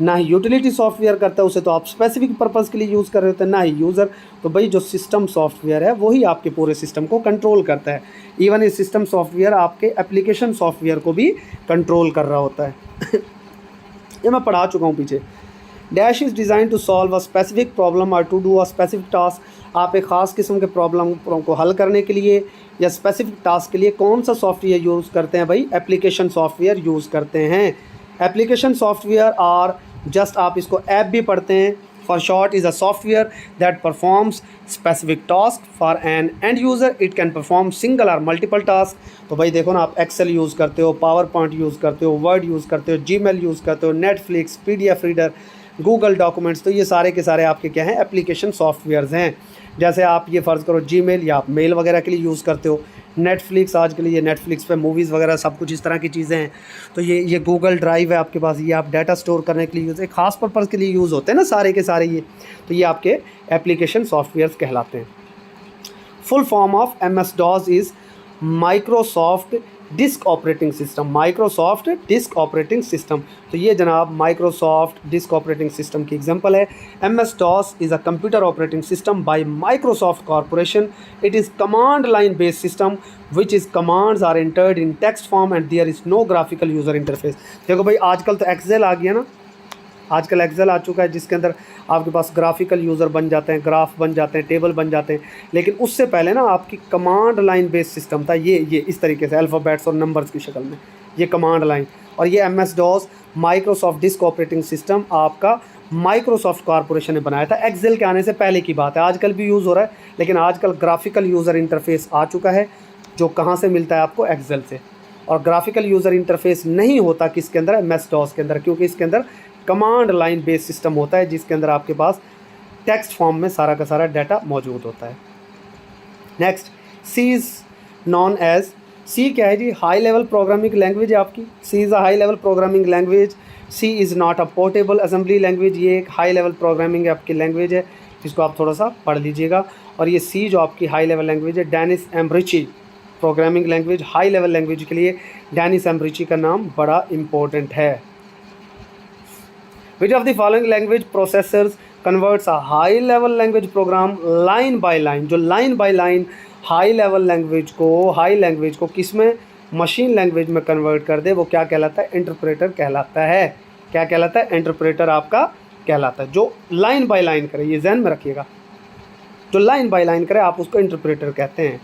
S1: ना ही यूटिलिटी सॉफ्टवेयर करता है, उसे तो आप स्पेसिफिक पर्पज़ के लिए यूज़ कर रहे होते हैं, ना ही यूज़र। तो भाई जो सिस्टम सॉफ्टवेयर है वही आपके पूरे सिस्टम को कंट्रोल करता है। इवन ये सिस्टम सॉफ्टवेयर आपके एप्लीकेशन सॉफ्टवेयर को भी कंट्रोल कर रहा होता है। ये मैं पढ़ा चुका हूँ पीछे। Dash is design to solve a specific problem और to do a specific task. आप एक ख़ास किस्म के प्रॉब्लम को हल करने के लिए या स्पेसिफिक टास्क के लिए कौन सा सॉफ्टवेयर यूज़ करते हैं? भाई एप्लीकेशन सॉफ्टवेयर यूज़ करते हैं। एप्लीकेशन सॉफ्टवेयर और जस्ट आप इसको ऐप भी पढ़ते हैं। For short is a software that performs specific task for an end user. It can perform single or multiple task. तो भाई देखो ना, आप एक्सेल यूज़ करते हो, पावर पॉइंट यूज़ करते हो, वर्ड यूज़ करते हो, जीमेल यूज़ करते हो, Netflix, PDF reader, Google documents, तो ये सारे के सारे आपके क्या हैं? एप्लीकेशन सॉफ्टवेयर्स हैं। जैसे आप ये फ़र्ज़ करो जीमेल या आप मेल वगैरह के लिए यूज़ करते हो, नेटफ्लिक्स आज के लिए नेटफ्लिक्स पे मूवीज़ वगैरह सब कुछ इस तरह की चीज़ें हैं। तो ये गूगल ड्राइव है आपके पास, ये आप डाटा स्टोर करने के लिए यूज़, एक ख़ास पर्पज़ के लिए यूज़ होते हैं ना सारे के सारे ये, तो ये आपके एप्लीकेशन सॉफ्टवेयर्स कहलाते हैं। Full form of MS DOS is Microsoft disk operating system. Microsoft disk operating system, तो ये जनाब माइक्रोसॉफ्ट डिस्क ऑपरेटिंग सिस्टम की एग्जांपल है। MS DOS is a computer operating system by Microsoft corporation. It is command line based system which is commands are entered in text form and there is no graphical user interface. देखो भाई, आजकल तो Excel आ गया ना, आजकल Excel आ चुका है जिसके अंदर आपके पास ग्राफिकल यूज़र बन जाते हैं, ग्राफ बन जाते हैं, टेबल बन जाते हैं। लेकिन उससे पहले ना आपकी कमांड लाइन बेस्ड सिस्टम था, ये इस तरीके से अल्फ़ाबेट्स और नंबर्स की शक्ल में, ये कमांड लाइन। और ये MS DOS Microsoft disk operating system आपका माइक्रोसॉफ्ट कॉरपोरेशन ने बनाया था। एक्सेल के आने से पहले की बात है, आजकल भी यूज़ हो रहा है, लेकिन आजकल ग्राफिकल यूज़र इंटरफेस आ चुका है, जो कहाँ से मिलता है आपको? एक्सेल से। और ग्राफिकल यूज़र इंटरफेस नहीं होता किसके अंदर? MS DOS के अंदर, क्योंकि इसके अंदर कमांड लाइन बेस्ड सिस्टम होता है जिसके अंदर आपके पास टेक्स्ट फॉर्म में सारा का सारा डाटा मौजूद होता है। Next, C is known as, C क्या है जी? हाई लेवल प्रोग्रामिंग लैंग्वेज है आपकी। C is a high level programming language. C is not a portable assembly language. ये एक हाई लेवल प्रोग्रामिंग आपकी लैंग्वेज है, जिसको आप थोड़ा सा पढ़ लीजिएगा। और ये सी जो आपकी हाई लेवल लैंग्वेज है, Dennis M Ritchie programming language. High level language के लिए डेनिस एम्ब्रिची का नाम बड़ा इंपॉर्टेंट है। Which of the following language processors converts a high level language program line by line? जो line by line high level language को किस में? मशीन लैंग्वेज में कन्वर्ट कर दे, वो क्या कहलाता है? इंटरप्रेटर कहलाता है। क्या कहलाता है? इंटरप्रेटर आपका कहलाता है। जो लाइन बाय लाइन करे, ये ध्यान में रखिएगा, जो लाइन बाय लाइन करे आप उसको इंटरप्रेटर कहते हैं।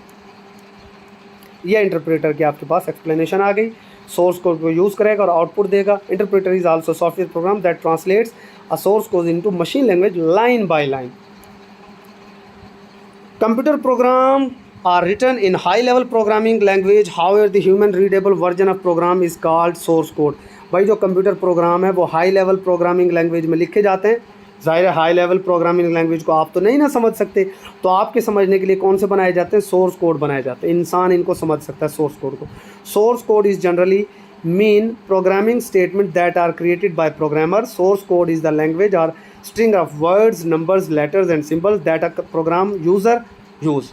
S1: ये इंटरप्रेटर की आपके पास एक्सप्लेनेशन आ गई। सोर्स कोड को यूज़ करेगा और आउटपुट देगा। Interpreter is also software program that translates a source code into machine language line by line. Computer program are written in high level programming language, however the human readable version of program is called source code. भाई जो computer program है वो high level programming language में लिखे जाते हैं। ज़ाहिर है हाई लेवल प्रोग्रामिंग लैंग्वेज को आप तो नहीं ना समझ सकते, तो आपके समझने के लिए कौन से बनाए जाते हैं, सोर्स कोड बनाए जाते हैं। इंसान इनको समझ सकता है सोर्स कोड को। Source code is generally mean programming statement that are created by programmer. Source code is the language or string of words, numbers, letters and symbols that a program user use.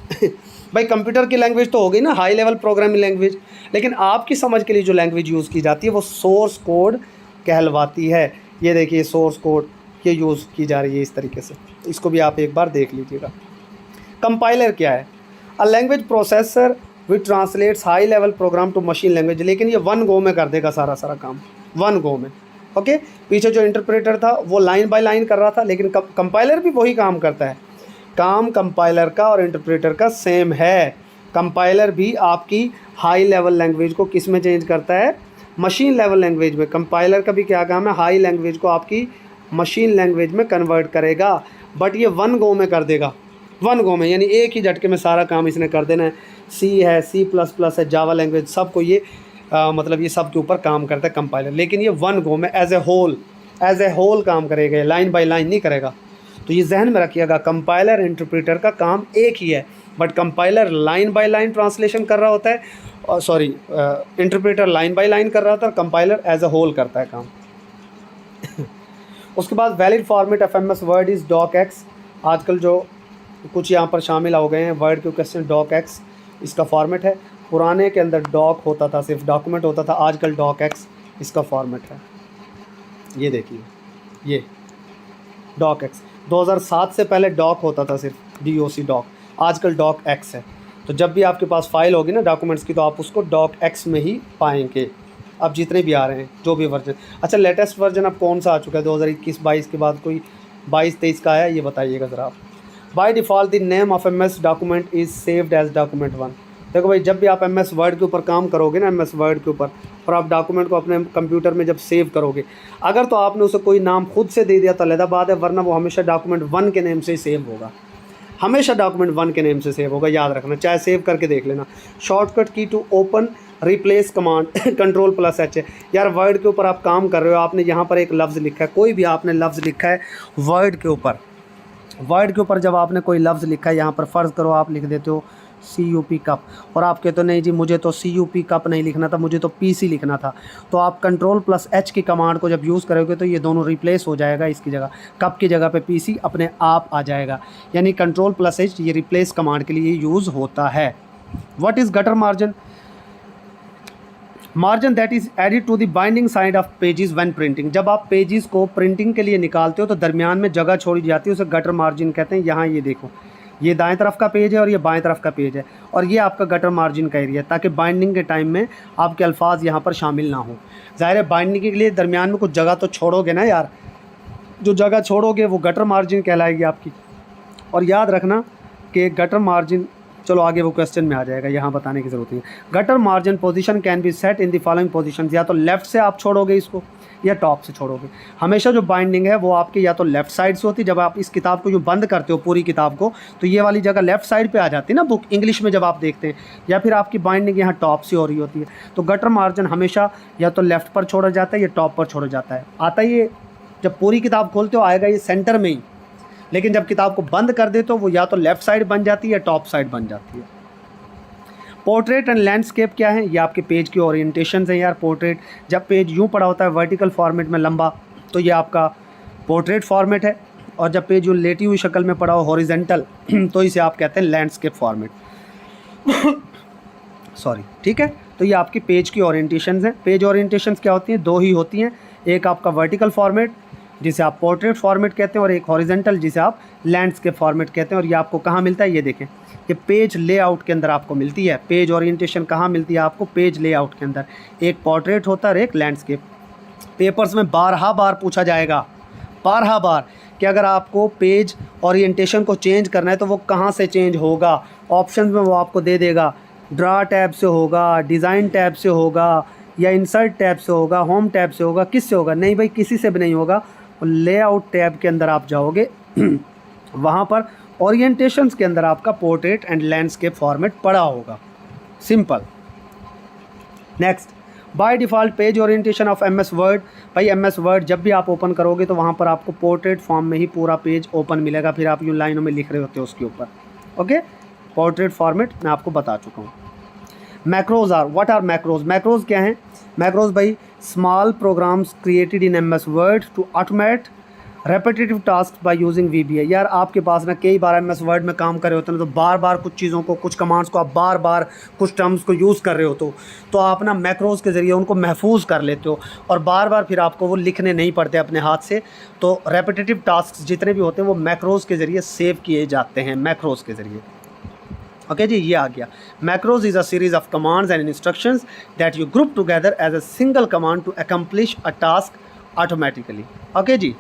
S1: भाई computer की language तो हो गई ना high level programming language, लेकिन आपकी समझ के लिए जो लैंग्वेज यूज़ की जाती है वो सोर्स कोड कहलवाती है। ये देखिए सोर्स कोड ये यूज़ की जा रही है इस तरीके से, इसको भी आप एक बार देख लीजिएगा। कंपाइलर क्या है? A language processor which translates high level program to machine language. लेकिन ये वन गो में कर देगा सारा काम, वन गो में। ओके, पीछे जो इंटरप्रेटर था वो लाइन बाय लाइन कर रहा था, लेकिन कंपाइलर भी वही काम करता है। काम कंपाइलर का और इंटरप्रेटर का सेम है। कंपाइलर भी आपकी हाई लेवल लैंग्वेज को किस में चेंज करता है, मशीन लेवल लैंग्वेज में। कंपाइलर का भी क्या काम है, हाई लैंग्वेज को आपकी मशीन लैंग्वेज में कन्वर्ट करेगा, बट ये वन गो में कर देगा, वन गो में, यानी एक ही झटके में सारा काम इसने कर देना है। सी है, C++ है, जावा लैंग्वेज, सबको ये मतलब ये सब के ऊपर काम करता है कंपाइलर, लेकिन ये वन गो में एज ए होल काम करेगा, लाइन बाय लाइन नहीं करेगा। तो ये जहन में रखिएगा, कंपाइलर इंटरप्रेटर का काम एक ही है, but compiler line by line translation कर रहा होता है, और sorry interpreter line by line कर रहा होता है, और कंपाइलर एज ए होल करता है काम। उसके बाद valid format of MS word is docx। आजकल जो कुछ यहाँ पर शामिल हो गए हैं वर्ड के क्वेश्चन, docx इसका फॉर्मेट है। पुराने के अंदर डॉक होता था, सिर्फ डॉक्यूमेंट होता था, आजकल docx इसका फॉर्मेट है। ये देखिए, ये docx 2007 से पहले डॉक होता था सिर्फ, DOC डॉक, आजकल docx है। तो जब भी आपके पास फाइल होगी ना डॉक्यूमेंट्स की, तो आप उसको docx में ही पाएंगे। अब जितने भी आ रहे हैं जो भी वर्जन, अच्छा लेटेस्ट वर्जन अब कौन सा आ चुका है 2021-22 के बाद, कोई 22-23 का आया, ये बताइएगा ज़रा आप। By default the name of MS document is saved as document 1। देखो भाई, जब भी आप MS वर्ड के ऊपर काम करोगे ना, MS वर्ड के ऊपर, और आप डॉक्यूमेंट को अपने कंप्यूटर में जब सेव करोगे, अगर तो आपने उसे कोई नाम खुद से दे दिया तो अलग बात है, वरना वो हमेशा document 1 के नेम से ही सेव होगा, हमेशा document 1 के नेम से सेव होगा, याद रखना, चाहे सेव करके देख लेना। शॉर्टकट की to open replace command Ctrl+H है। यार वर्ड के ऊपर आप काम कर रहे हो, आपने यहाँ पर एक लफ्ज़ लिखा है, कोई भी आपने लफ्ज़ लिखा है वर्ड के ऊपर, जब आपने कोई लफ्ज़ लिखा है, यहाँ पर फ़र्ज़ करो आप लिख देते हो CUP कप, और आप कहते हो नहीं जी मुझे तो CUP कप नहीं लिखना था, मुझे तो PC लिखना था, तो आप Ctrl+H की कमांड को जब यूज़ करोगे तो ये दोनों रिप्लेस हो जाएगा, इसकी जगह कप की जगह पे PC अपने आप आ जाएगा, यानी Ctrl+H ये रिप्लेस कमांड के लिए यूज़ होता है। What is gutter margin? Margin that is added to the binding side of pages when printing. जब आप पेजेस को प्रिंटिंग के लिए निकालते हो तो दरमियान में जगह छोड़ी जाती है, उसे गटर मार्जिन कहते हैं। यहाँ ये देखो, ये दाएं तरफ का पेज है और ये बाएं तरफ का पेज है, और ये आपका गटर मार्जिन का एरिया है, ताकि बाइंडिंग के टाइम में आपके अल्फाज यहाँ पर शामिल ना हो। ज़ाहिर है बाइंडिंग के लिए दरमियान में कुछ जगह तो छोड़ोगे ना यार, जो जगह छोड़ोगे वो गटर मार्जिन कहलाएगी आपकी। और याद रखना कि गटर मार्जिन, चलो आगे वो क्वेश्चन में आ जाएगा, यहाँ बताने की ज़रूरत नहीं है। Gutter margin position can be set in the following position, या तो लेफ़्ट से आप छोड़ोगे इसको या टॉप से छोड़ोगे। हमेशा जो बाइंडिंग है वो आपकी या तो लेफ़्ट साइड से होती है, जब आप इस किताब को जो बंद करते हो पूरी किताब को, तो ये वाली जगह लेफ़्ट साइड पे आ जाती है ना बुक इंग्लिश में जब आप देखते हैं, या फिर आपकी बाइंडिंग यहाँ टॉप से हो रही होती है। तो गटर मार्जिन हमेशा या तो लेफ़्ट पर छोड़ा जाता है या टॉप पर छोड़ा जाता है। आता ये जब पूरी किताब खोलते हो आएगा ये सेंटर में ही, लेकिन जब किताब को बंद कर दे तो वो या तो लेफ़्ट साइड बन जाती है या टॉप साइड बन जाती है। पोर्ट्रेट एंड लैंडस्केप क्या है? ये आपके पेज की ओरिएंटेशन है यार। पोर्ट्रेट जब पेज यूँ पड़ा होता है वर्टिकल फॉर्मेट में लंबा, तो ये आपका पोर्ट्रेट फॉर्मेट है, और जब पेज यूँ लेटी हुई शक्ल में पड़ा हो हॉरिजेंटल, तो इसे आप कहते हैं लैंडस्केप फॉर्मेट। सॉरी, ठीक है। तो ये आपकी पेज की ओरिएंटेशन है। पेज ओरिएंटेशन क्या होती हैं? दो ही होती हैं, एक आपका वर्टिकल फॉर्मेट जिसे आप पोर्ट्रेट फॉर्मेट कहते हैं, और एक हॉरिजेंटल जिसे आप लैंडस्केप फॉर्मेट कहते हैं। और ये आपको कहाँ मिलता है? ये देखें, ये पेज लेआउट के अंदर आपको मिलती है। पेज ओरिएंटेशन कहाँ मिलती है आपको? पेज लेआउट के अंदर। एक पोर्ट्रेट होता है और एक लैंडस्केप। पेपर्स में बारहा बार पूछा जाएगा, बारहा बार, कि अगर आपको पेज ओरिएंटेशन को चेंज करना है तो वो कहाँ से चेंज होगा। ऑप्शन में वो आपको दे देगा, ड्रा टैब से होगा, डिज़ाइन टैब से होगा, या इंसर्ट टैब से होगा, होम टैब से होगा, किस से होगा? नहीं भाई, किसी से भी नहीं होगा। लेआउट टैब के अंदर आप जाओगे वहाँ पर, ओरिएंटेशंस के अंदर आपका पोर्ट्रेट एंड लैंडस्केप फॉर्मेट पड़ा होगा, simple. Next, by default page orientation of M S Word. भाई एम एस वर्ड जब भी आप ओपन करोगे तो वहाँ पर आपको पोर्ट्रेट फॉर्म में ही पूरा पेज ओपन मिलेगा, फिर आप यूँ लाइनों में लिख रहे होते हो उसके ऊपर। ओके, पोर्ट्रेट फॉर्मेट मैं आपको बता चुका हूँ। Macros are, what are macros? Macros क्या हैं? मैक्रोज भाई small programs created in M S Word to automate repetitive task by using VBA। यार आपके पास ना कई बार एम एस वर्ड में काम कर रहे होते हैं तो बार बार कुछ चीज़ों को, कुछ कमांड्स को आप बार बार कुछ टर्म्स को यूज़ कर रहे हो तो आप ना मैक्रोज के ज़रिए उनको महफूज कर लेते हो और बार बार फिर आपको वो लिखने नहीं पड़ते अपने हाथ से। तो रेपिटेटिव टास्क जितने भी होते हैं वो मैक्रोज के ज़रिए सेव किए जाते हैं, मैक्रोज के ज़रिए। ओके जी, ये आ गया। Macros is a series of commands and instructions that you group together as a single command to accomplish a task automatically. Okay जी।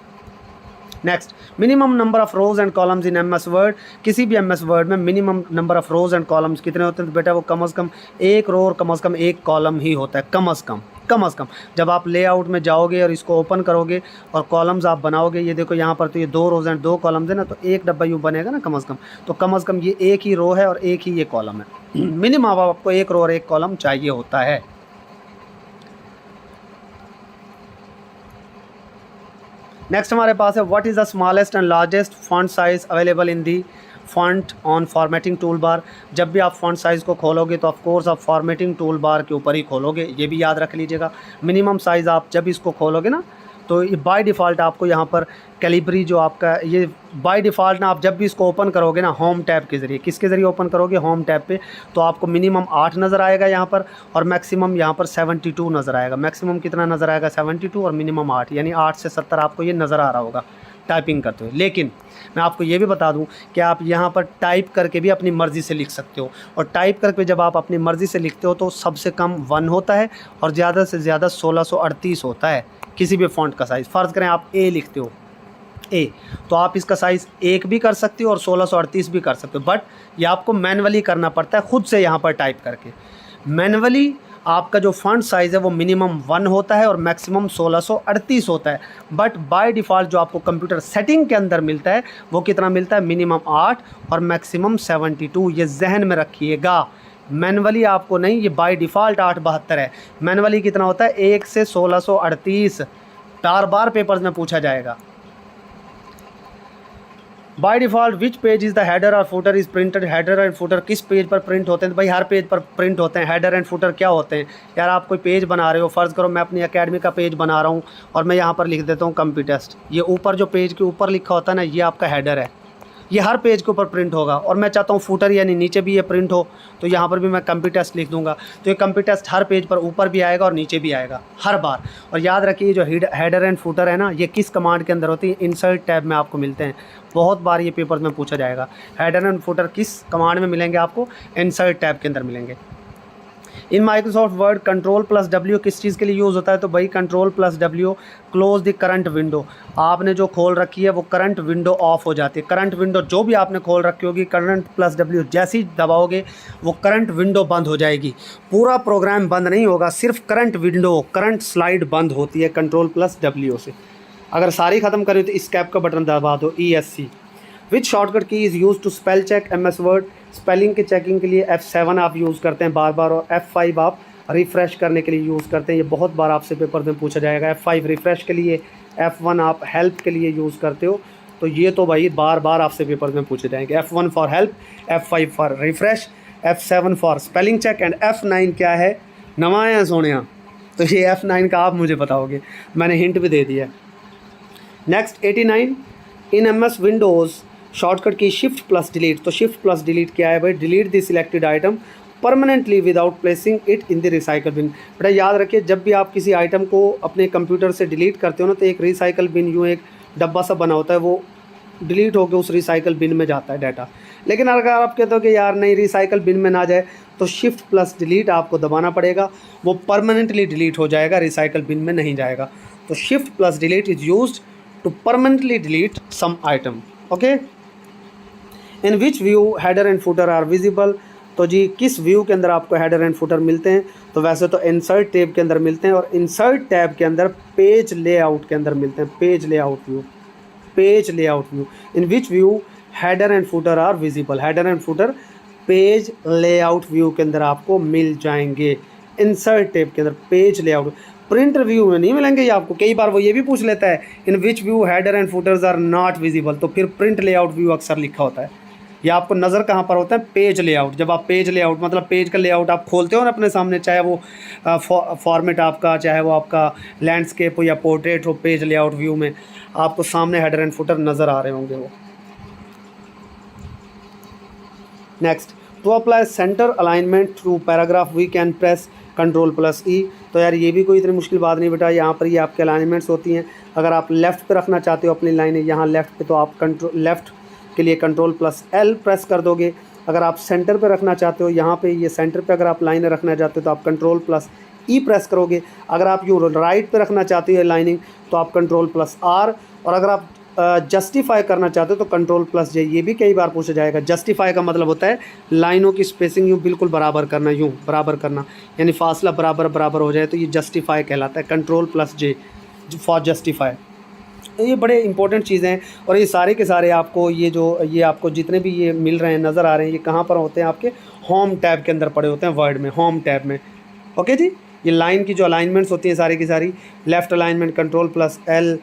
S1: Next, minimum number of rows and columns in M S Word. किसी भी M S Word में minimum number of rows and columns कितने होते हैं? तो बेटा वो कम से कम एक रो और कम से कम एक कॉलम ही होता है, कम से कम, कम से कम। जब आप लेआउट में जाओगे और इसको ओपन करोगे और कॉलम्स आप बनाओगे, ये देखो यहाँ पर तो ये 2 रोज एंड 2 कॉलम्स है ना, तो एक डब्बा यूँ बनेगा ना कम से कम। तो कम से कम ये एक ही रो है और एक ही ये कॉलम है। मिनिमम आपको एक रो और एक कॉलम चाहिए होता है। नेक्स्ट हमारे पास है what is the smallest and largest font size available in the font on formatting tool bar. जब भी आप फॉन्ट साइज़ को खोलोगे तो ऑफ कोर्स आप फॉर्मेटिंग टूल बार के ऊपर ही खोलोगे, ये भी याद रख लीजिएगा। मिनिमम साइज़ आप जब इसको खोलोगे ना तो ये बाय डिफ़ॉल्ट आपको यहाँ पर कैलिब्री जो आपका ये बाय डिफ़ॉल्ट ना आप जब भी इसको ओपन करोगे ना होम टैब के ज़रिए, किसके ज़रिए ओपन करोगे? होम टैब पे, तो आपको मिनिमम 8 नज़र आएगा यहाँ पर और मैक्सिमम यहाँ पर 72 नज़र आएगा। मैक्सिमम कितना नज़र आएगा? 72 और मिनिमम 8, यानी 8 से 70 आपको ये नज़र आ रहा होगा टाइपिंग करते हुए। लेकिन मैं आपको ये भी बता दूं कि आप यहाँ पर टाइप करके भी अपनी मर्ज़ी से लिख सकते हो और टाइप करके जब आप अपनी मर्ज़ी से लिखते हो तो सबसे कम 1 होता है और ज़्यादा से ज़्यादा 1638 होता है किसी भी फ़ॉन्ट का साइज़। फ़र्ज़ करें आप ए लिखते हो, ए, तो आप इसका साइज़ 1 भी कर सकते हो और 1638 भी कर सकते हो, बट ये आपको मैनुअली करना पड़ता है खुद से यहाँ पर टाइप करके। मैनुअली आपका जो फ़ॉन्ट साइज़ है वो मिनिमम 1 होता है और मैक्सिमम 1638 होता है, बट बाय डिफ़ॉल्ट जो आपको कंप्यूटर सेटिंग के अंदर मिलता है वो कितना मिलता है? मिनिमम 8 और मैक्सिमम 72। ये जहन में रखिएगा, मैनुअली आपको नहीं, ये बाय डिफ़ॉल्ट 872 है। मैनुअली कितना होता है? 1 से 1638 बार पेपर्स में पूछा जाएगा। By default which page is the header और footer is printed. Header and footer किस पेज पर प्रिंट होते हैं? तो भाई हर पेज पर प्रिंट होते हैं। हेडर एंड फुटर क्या होते हैं? यार आप कोई पेज बना रहे हो, फ़र्ज़ करो मैं अपनी एकेडमी का पेज बना रहा हूँ और मैं यहाँ पर लिख देता हूँ कंप्यूटेस्ट। ये ऊपर जो पेज के ऊपर लिखा होता है ना, ये आपका हेडर है, ये हर पेज के ऊपर प्रिंट होगा। और मैं चाहता हूँ फुटर यानी नीचे भी ये प्रिंट हो, तो यहाँ पर भी मैं कंप्यूटेस्ट लिख दूंगा, तो ये कंप्यूटेस्ट हर पेज पर ऊपर भी आएगा और नीचे भी आएगा हर बार। और याद रखिए जो हेडर एंड फुटर है ना, ये किस कमांड के अंदर होती है? इंसर्ट टैब में आपको मिलते हैं। बहुत बार ये पेपर में पूछा जाएगा हेडर एंड फुटर किस कमांड में मिलेंगे आपको? इंसर्ट टैब के अंदर मिलेंगे। इन माइक्रोसॉफ्ट वर्ड Ctrl+W किस चीज़ के लिए यूज़ होता है? तो भाई Ctrl+W close the current window. आपने जो खोल रखी है वो करंट विंडो ऑफ हो जाती है। करंट विंडो जो भी आपने खोल रखी होगी, Ctrl+W जैसे ही दबाओगे वो करंट विंडो बंद हो जाएगी। पूरा प्रोग्राम बंद नहीं होगा, सिर्फ करंट विंडो, करंट स्लाइड बंद होती है Ctrl+W से। अगर सारी ख़त्म करें तो स्केप का बटन दबा दो, ESC। Which shortcut key is use to spell check M S Word. Spelling के चेकिंग के लिए F7 आप यूज़ करते हैं बार बार और F5 आप रिफ़्रेश करने के लिए यूज़ करते हैं। ये बहुत बार आपसे पेपर में पूछा जाएगा। F5 रिफ़्रेश के लिए, F1 आप हेल्प के लिए यूज़ करते हो, तो ये तो भाई बार बार आपसे पेपर में पूछे जाएंगे। F1 for help, F5 for refresh, F7 for spelling check and F9 क्या है? नवा है सोनिया, तो ये F9 का आप मुझे बताओगे, मैंने हिंट भी दे दिया। Next 89 in MS Windows shortcut key Shift+Delete। तो Shift+Delete क्या है भाई? Delete the selected item permanently without placing it in the recycle bin. बेटा याद रखिए, जब भी आप किसी आइटम को अपने कंप्यूटर से डिलीट करते हो ना, तो एक रिसाइकल बिन, यूँ एक डब्बा सा बना होता है, वो डिलीट होकर उस रिसाइकल बिन में जाता है डाटा। लेकिन अगर आप कहते हो कि यार नहीं रिसाइकल बिन में ना जाए, तो Shift+Delete आपको दबाना पड़ेगा, वो परमानेंटली डिलीट हो जाएगा, रिसाइकल बिन में नहीं जाएगा। तो Shift+Delete is used to permanently delete some item. Okay, in which view header and footer are visible. तो जी किस व्यू के अंदर आपको हेडर एंड फुटर मिलते हैं? तो वैसे तो इंसर्ट टैब के अंदर मिलते हैं और इंसर्ट टैब के अंदर पेज लेआउट के अंदर मिलते हैं। Page layout view, page layout view. In which view header and footer are visible. Header and footer page layout view के अंदर आपको मिल जाएंगे। इंसर्ट टैब के अंदर पेज लेआउट, प्रिंट व्यू में नहीं मिलेंगे ये आपको। कई बार वो ये भी पूछ लेता है in which view header and footers are not visible, तो फिर प्रिंट लेआउट व्यू अक्सर लिखा होता है। ये आपको नज़र कहाँ पर होता है? Page layout. जब आप पेज लेआउट मतलब पेज का लेआउट आप खोलते हो ना अपने सामने, चाहे वो फॉर्मेट आपका, चाहे वो आपका लैंडस्केप हो या पोर्ट्रेट हो, पेज लेआउट व्यू में आपको सामने हेडर एंड फुटर नज़र आ रहे होंगे वो। Next, to apply center alignment through paragraph we can press Ctrl+E। तो यार ये भी कोई इतनी मुश्किल बात नहीं बेटा, यहाँ पर ये आपके अलाइनमेंट्स होती हैं। अगर आप लेफ़्ट पे रखना चाहते हो अपनी लाइनें यहाँ लेफ़्ट पे, तो आप लेफ़्ट के लिए Ctrl+L प्रेस कर दोगे। अगर आप सेंटर पे रखना चाहते हो, यहाँ पे ये सेंटर पे अगर आप लाइनें रखना चाहते हो तो आप Ctrl+E प्रेस करोगे। अगर आप यूँ राइट पे रखना चाहते हो लाइनिंग तो आप Ctrl+R, और अगर आप जस्टिफाई करना चाहते हो तो Ctrl+J। ये भी कई बार पूछा जाएगा। जस्टिफाई का मतलब होता है लाइनों की स्पेसिंग यूँ बिल्कुल बराबर करना, यूँ बराबर करना, यानी फासला बराबर बराबर हो जाए तो ये जस्टिफाई कहलाता है। Ctrl+J for justify. ये बड़े इंपॉर्टेंट चीज़ें हैं, और ये सारे के सारे आपको ये आपको जितने भी ये मिल रहे हैं, नज़र आ रहे हैं, ये कहाँ पर होते हैं? आपके होम टैब के अंदर पड़े होते हैं, वर्ड में, होम टैब में। ओके जी, ये लाइन की जो अलाइनमेंट्स होती हैं सारी की सारी, left alignment Ctrl+L,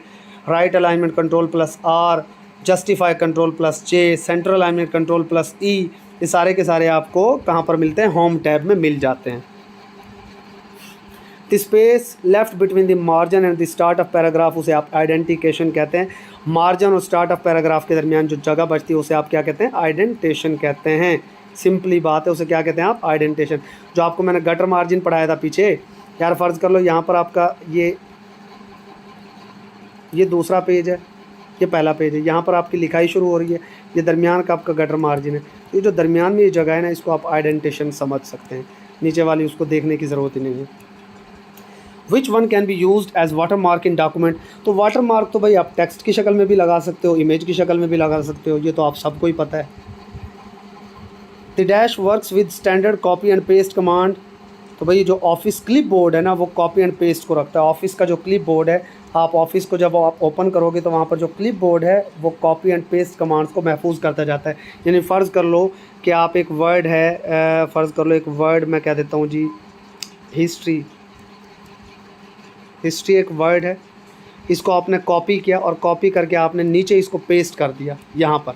S1: right alignment Ctrl+R, justify Ctrl+J, central alignment Ctrl+E, ये सारे के सारे आपको कहाँ पर मिलते हैं? होम टैब में मिल जाते हैं। The space left between the margin and the start of paragraph, उसे आप आइडेंटिफिकेशन कहते हैं। मार्जिन और स्टार्ट ऑफ पैराग्राफ के दरमियान जो जगह बचती है उसे आप क्या कहते हैं? आइडेंटिफिकेशन कहते हैं। सिंपली बात है, उसे क्या कहते हैं आप? आइडेंटिफिकेशन। जो आपको मैंने गटर मार्जिन पढ़ाया था पीछे, यार फ़र्ज़ कर लो यहाँ पर आपका ये दूसरा पेज है, ये पहला पेज है, यहाँ पर आपकी लिखाई शुरू हो रही है, ये दरमियान का आपका गटर मार्जिन है। ये जो दरमियान में ये जगह है ना, इसको आप आइडेंटिफिकेशन समझ सकते हैं। नीचे वाली उसको देखने की ज़रूरत ही नहीं है। Which one can be used as water mark in document, तो वाटर मार्क तो भाई आप टेक्स्ट की शक्ल में भी लगा सकते हो, इमेज की शक्ल में भी लगा सकते हो, ये तो आप सबको ही पता है। The dash works with standard copy and paste command, तो भाई जो ऑफिस क्लिप बोर्ड है ना, वो कॉपी एंड पेस्ट को रखता है। ऑफिस का जो क्लिप बोर्ड है, आप ऑफिस को जब आप ओपन करोगे तो वहाँ पर जो क्लिप बोर्ड है वो कॉपी एंड पेस्ट कमांड्स को महफूज करता जाता है। यानी फ़र्ज़ कर लो कि आप एक वर्ड है, फ़र्ज़ कर लो एक वर्ड मैं कह देता हूँ जी हिस्ट्री एक वर्ड है, इसको आपने कॉपी किया और कॉपी करके आपने नीचे इसको पेस्ट कर दिया। यहाँ पर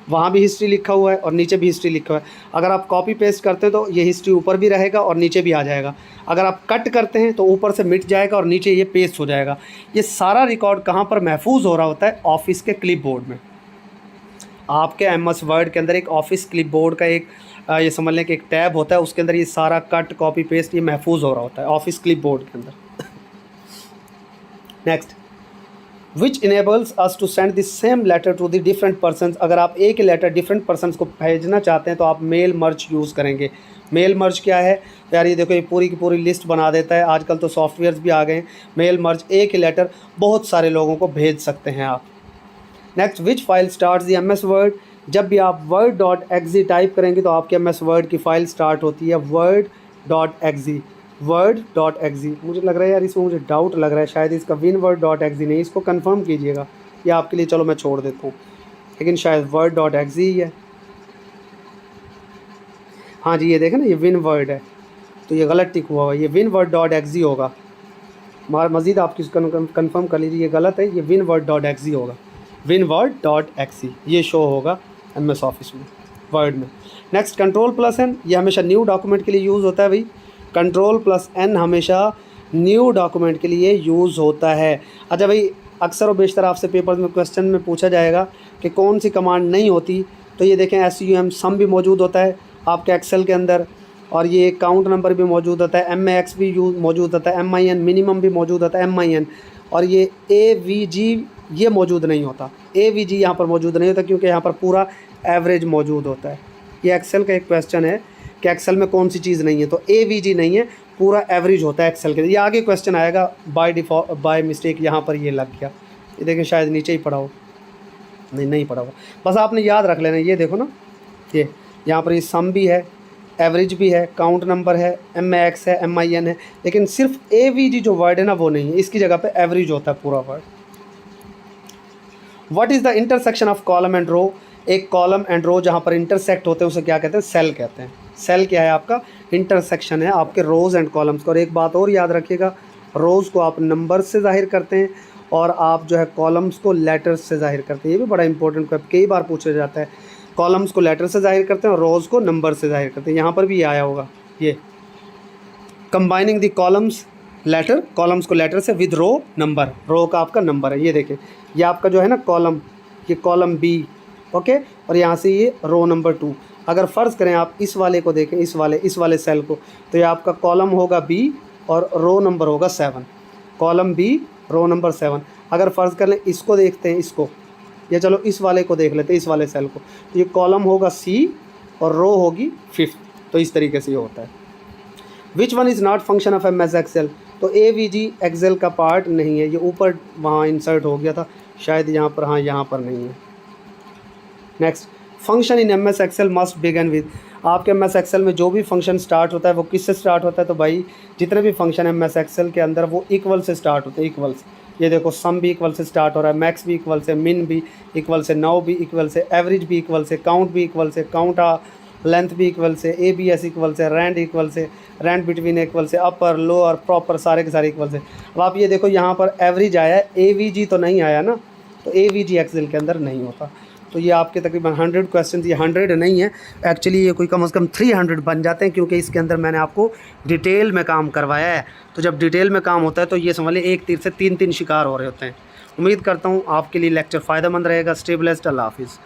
S1: वहाँ भी हिस्ट्री लिखा हुआ है और नीचे भी हिस्ट्री लिखा हुआ है। अगर आप कॉपी पेस्ट करते हो तो ये हिस्ट्री ऊपर भी रहेगा और नीचे भी आ जाएगा। अगर आप कट करते हैं तो ऊपर से मिट जाएगा और नीचे ये पेस्ट हो जाएगा। ये सारा रिकॉर्ड कहाँ पर महफूज हो रहा होता है? ऑफिस के क्लिप बोर्ड में। आपके MS वर्ड के अंदर एक ऑफिस क्लिप बोर्ड का एक ये समझ लें कि एक टैब होता है, उसके अंदर ये सारा कट कॉपी पेस्ट ये महफूज हो रहा होता है ऑफिस क्लिप बोर्ड के अंदर। Next, which enables us to send the same letter to the different persons, अगर आप एक ही लेटर डिफरेंट पर्सनस को भेजना चाहते हैं तो आप मेल मर्ज यूज़ करेंगे। मेल मर्ज क्या है यार? ये देखो, ये पूरी की पूरी लिस्ट बना देता है। आजकल तो सॉफ्टवेयर्स भी आ गए हैं। मेल मर्ज, एक ही लेटर बहुत सारे लोगों को भेज सकते हैं आप। Next, which file starts the MS word, जब भी आप word.exe टाइप करेंगे तो आपके MS वर्ड की फ़ाइल स्टार्ट होती है word.exe। मुझे लग रहा है यार, इसमें मुझे डाउट लग रहा है, शायद इसका winword.exe नहीं, इसको कंफर्म कीजिएगा। ये आपके लिए चलो मैं छोड़ देता हूँ, लेकिन शायद word.exe ही है। हाँ जी, ये देखें ना, ये winword है, तो ये गलत टिक हुआ है, ये winword.exe होगा। मज़ीद आप किस कंफर्म कर लीजिए, ये गलत है, ये winword.exe होगा। winword.exe ये शो होगा MS ऑफिस में, वर्ड में। नेक्स्ट, Ctrl+N, ये हमेशा न्यू डॉक्यूमेंट के लिए यूज़ होता है भाई। Ctrl+N हमेशा न्यू डॉक्यूमेंट के लिए यूज़ होता है। अच्छा भाई, अक्सर और बेशतर आपसे पेपर में क्वेश्चन में पूछा जाएगा कि कौन सी कमांड नहीं होती, तो ये देखें SUM सम भी मौजूद होता है आपके एक्सेल के अंदर, और ये काउंट नंबर भी मौजूद होता है, MAX भी मौजूद होता है, MIN मिनिमम भी मौजूद होता है, MIN, और ये AVG ये मौजूद नहीं होता। AVG यहाँ पर मौजूद नहीं होता क्योंकि यहाँ पर पूरा एवरेज मौजूद होता है। ये एक्सेल का एक क्वेश्चन है कि एक्सेल में कौन सी चीज़ नहीं है, तो AVG नहीं है, पूरा एवरेज होता है एक्सेल के। ये आगे क्वेश्चन आएगा, बाय मिस्टेक यहाँ पर ये लग गया, ये देखें शायद नीचे ही पड़ा हो, नहीं पड़ा हुआ, बस आपने याद रख लेना। ये देखो ना, ये यहाँ पर ये सम भी है, एवरेज भी है, काउंट नंबर है, MAX है, MIN है, लेकिन सिर्फ AVG जो वर्ड है ना वो नहीं है, इसकी जगह पे एवरेज होता है पूरा word. What is the intersection of column and row, एक कॉलम एंड रो जहाँ पर इंटरसेक्ट होते हैं उसे क्या कहते हैं, सेल कहते हैं। सेल क्या है आपका, इंटरसेक्शन है आपके रोज़ एंड कॉलम्स का। और एक बात और याद रखिएगा, रोज़ को आप नंबर से जाहिर करते हैं और आप जो है कॉलम्स को लेटर्स से जाहिर करते हैं। ये भी बड़ा इंपॉर्टेंट कई बार पूछा जाता है। कॉलम्स को लेटर से जाहिर करते हैं और रोज़ को नंबर से जाहिर करते हैं। यहाँ पर भी ये आया होगा, ये combining the columns letter, columns को लेटर से विद रो नंबर, रो का आपका नंबर है। ये देखें, ये आपका जो है ना कॉलम, ये कॉलम बी, ओके, और यहाँ से ये रो नंबर 2। अगर फ़र्ज़ करें आप इस वाले को देखें, इस वाले सेल को, तो ये आपका कॉलम होगा बी और रो नंबर होगा 7, कॉलम बी रो नंबर 7। अगर फ़र्ज़ कर लें इसको देखते हैं, इसको, या चलो इस वाले को देख लेते हैं, इस वाले सेल को, तो ये कॉलम होगा सी और रो होगी 5। तो इस तरीके से ये होता है। Which one is not function of MS Excel, तो AVG एक्सेल का पार्ट नहीं है, ये ऊपर वहाँ इंसर्ट हो गया था शायद, यहाँ पर, हाँ यहाँ पर नहीं है। Next, function in MS Excel must begin with, आपके MS एक्सेल में जो भी फंक्शन स्टार्ट होता है वो किससे स्टार्ट होता है, तो भाई जितने भी फंक्शन MS एक्सेल के अंदर वो इक्वल से स्टार्ट होते हैं, इक्वल से। ये देखो, सम भी इक्वल से स्टार्ट हो रहा है, मैक्स भी इक्वल से, मिन भी इक्वल से, नाउ भी इक्वल से, एवरेज भी इक्वल से, काउंट भी इक्वल से, काउंट लेंथ भी इक्वल से, ABS इक्वल से, रैंड इक्वल से, रैंड बिटवीन इक्वल से, अपर लोअर प्रॉपर सारे के सारे इक्वल से। अब आप ये देखो यहाँ पर एवरेज आया है, AVG तो नहीं आया ना, तो AVG एक्सेल के अंदर नहीं होता। तो ये आपके तकरीबन 100 क्वेश्चन, ये 100 नहीं है एक्चुअली, ये कोई कम से कम 300 बन जाते हैं, क्योंकि इसके अंदर मैंने आपको डिटेल में काम करवाया है। तो जब डिटेल में काम होता है तो ये समझ लें एक तीर से 3 शिकार हो रहे होते हैं। उम्मीद करता हूँ आपके लिए लेक्चर फ़ायदेमंद रहेगा। स्टे ब्लेस्ड, अल्लाह हाफिज़।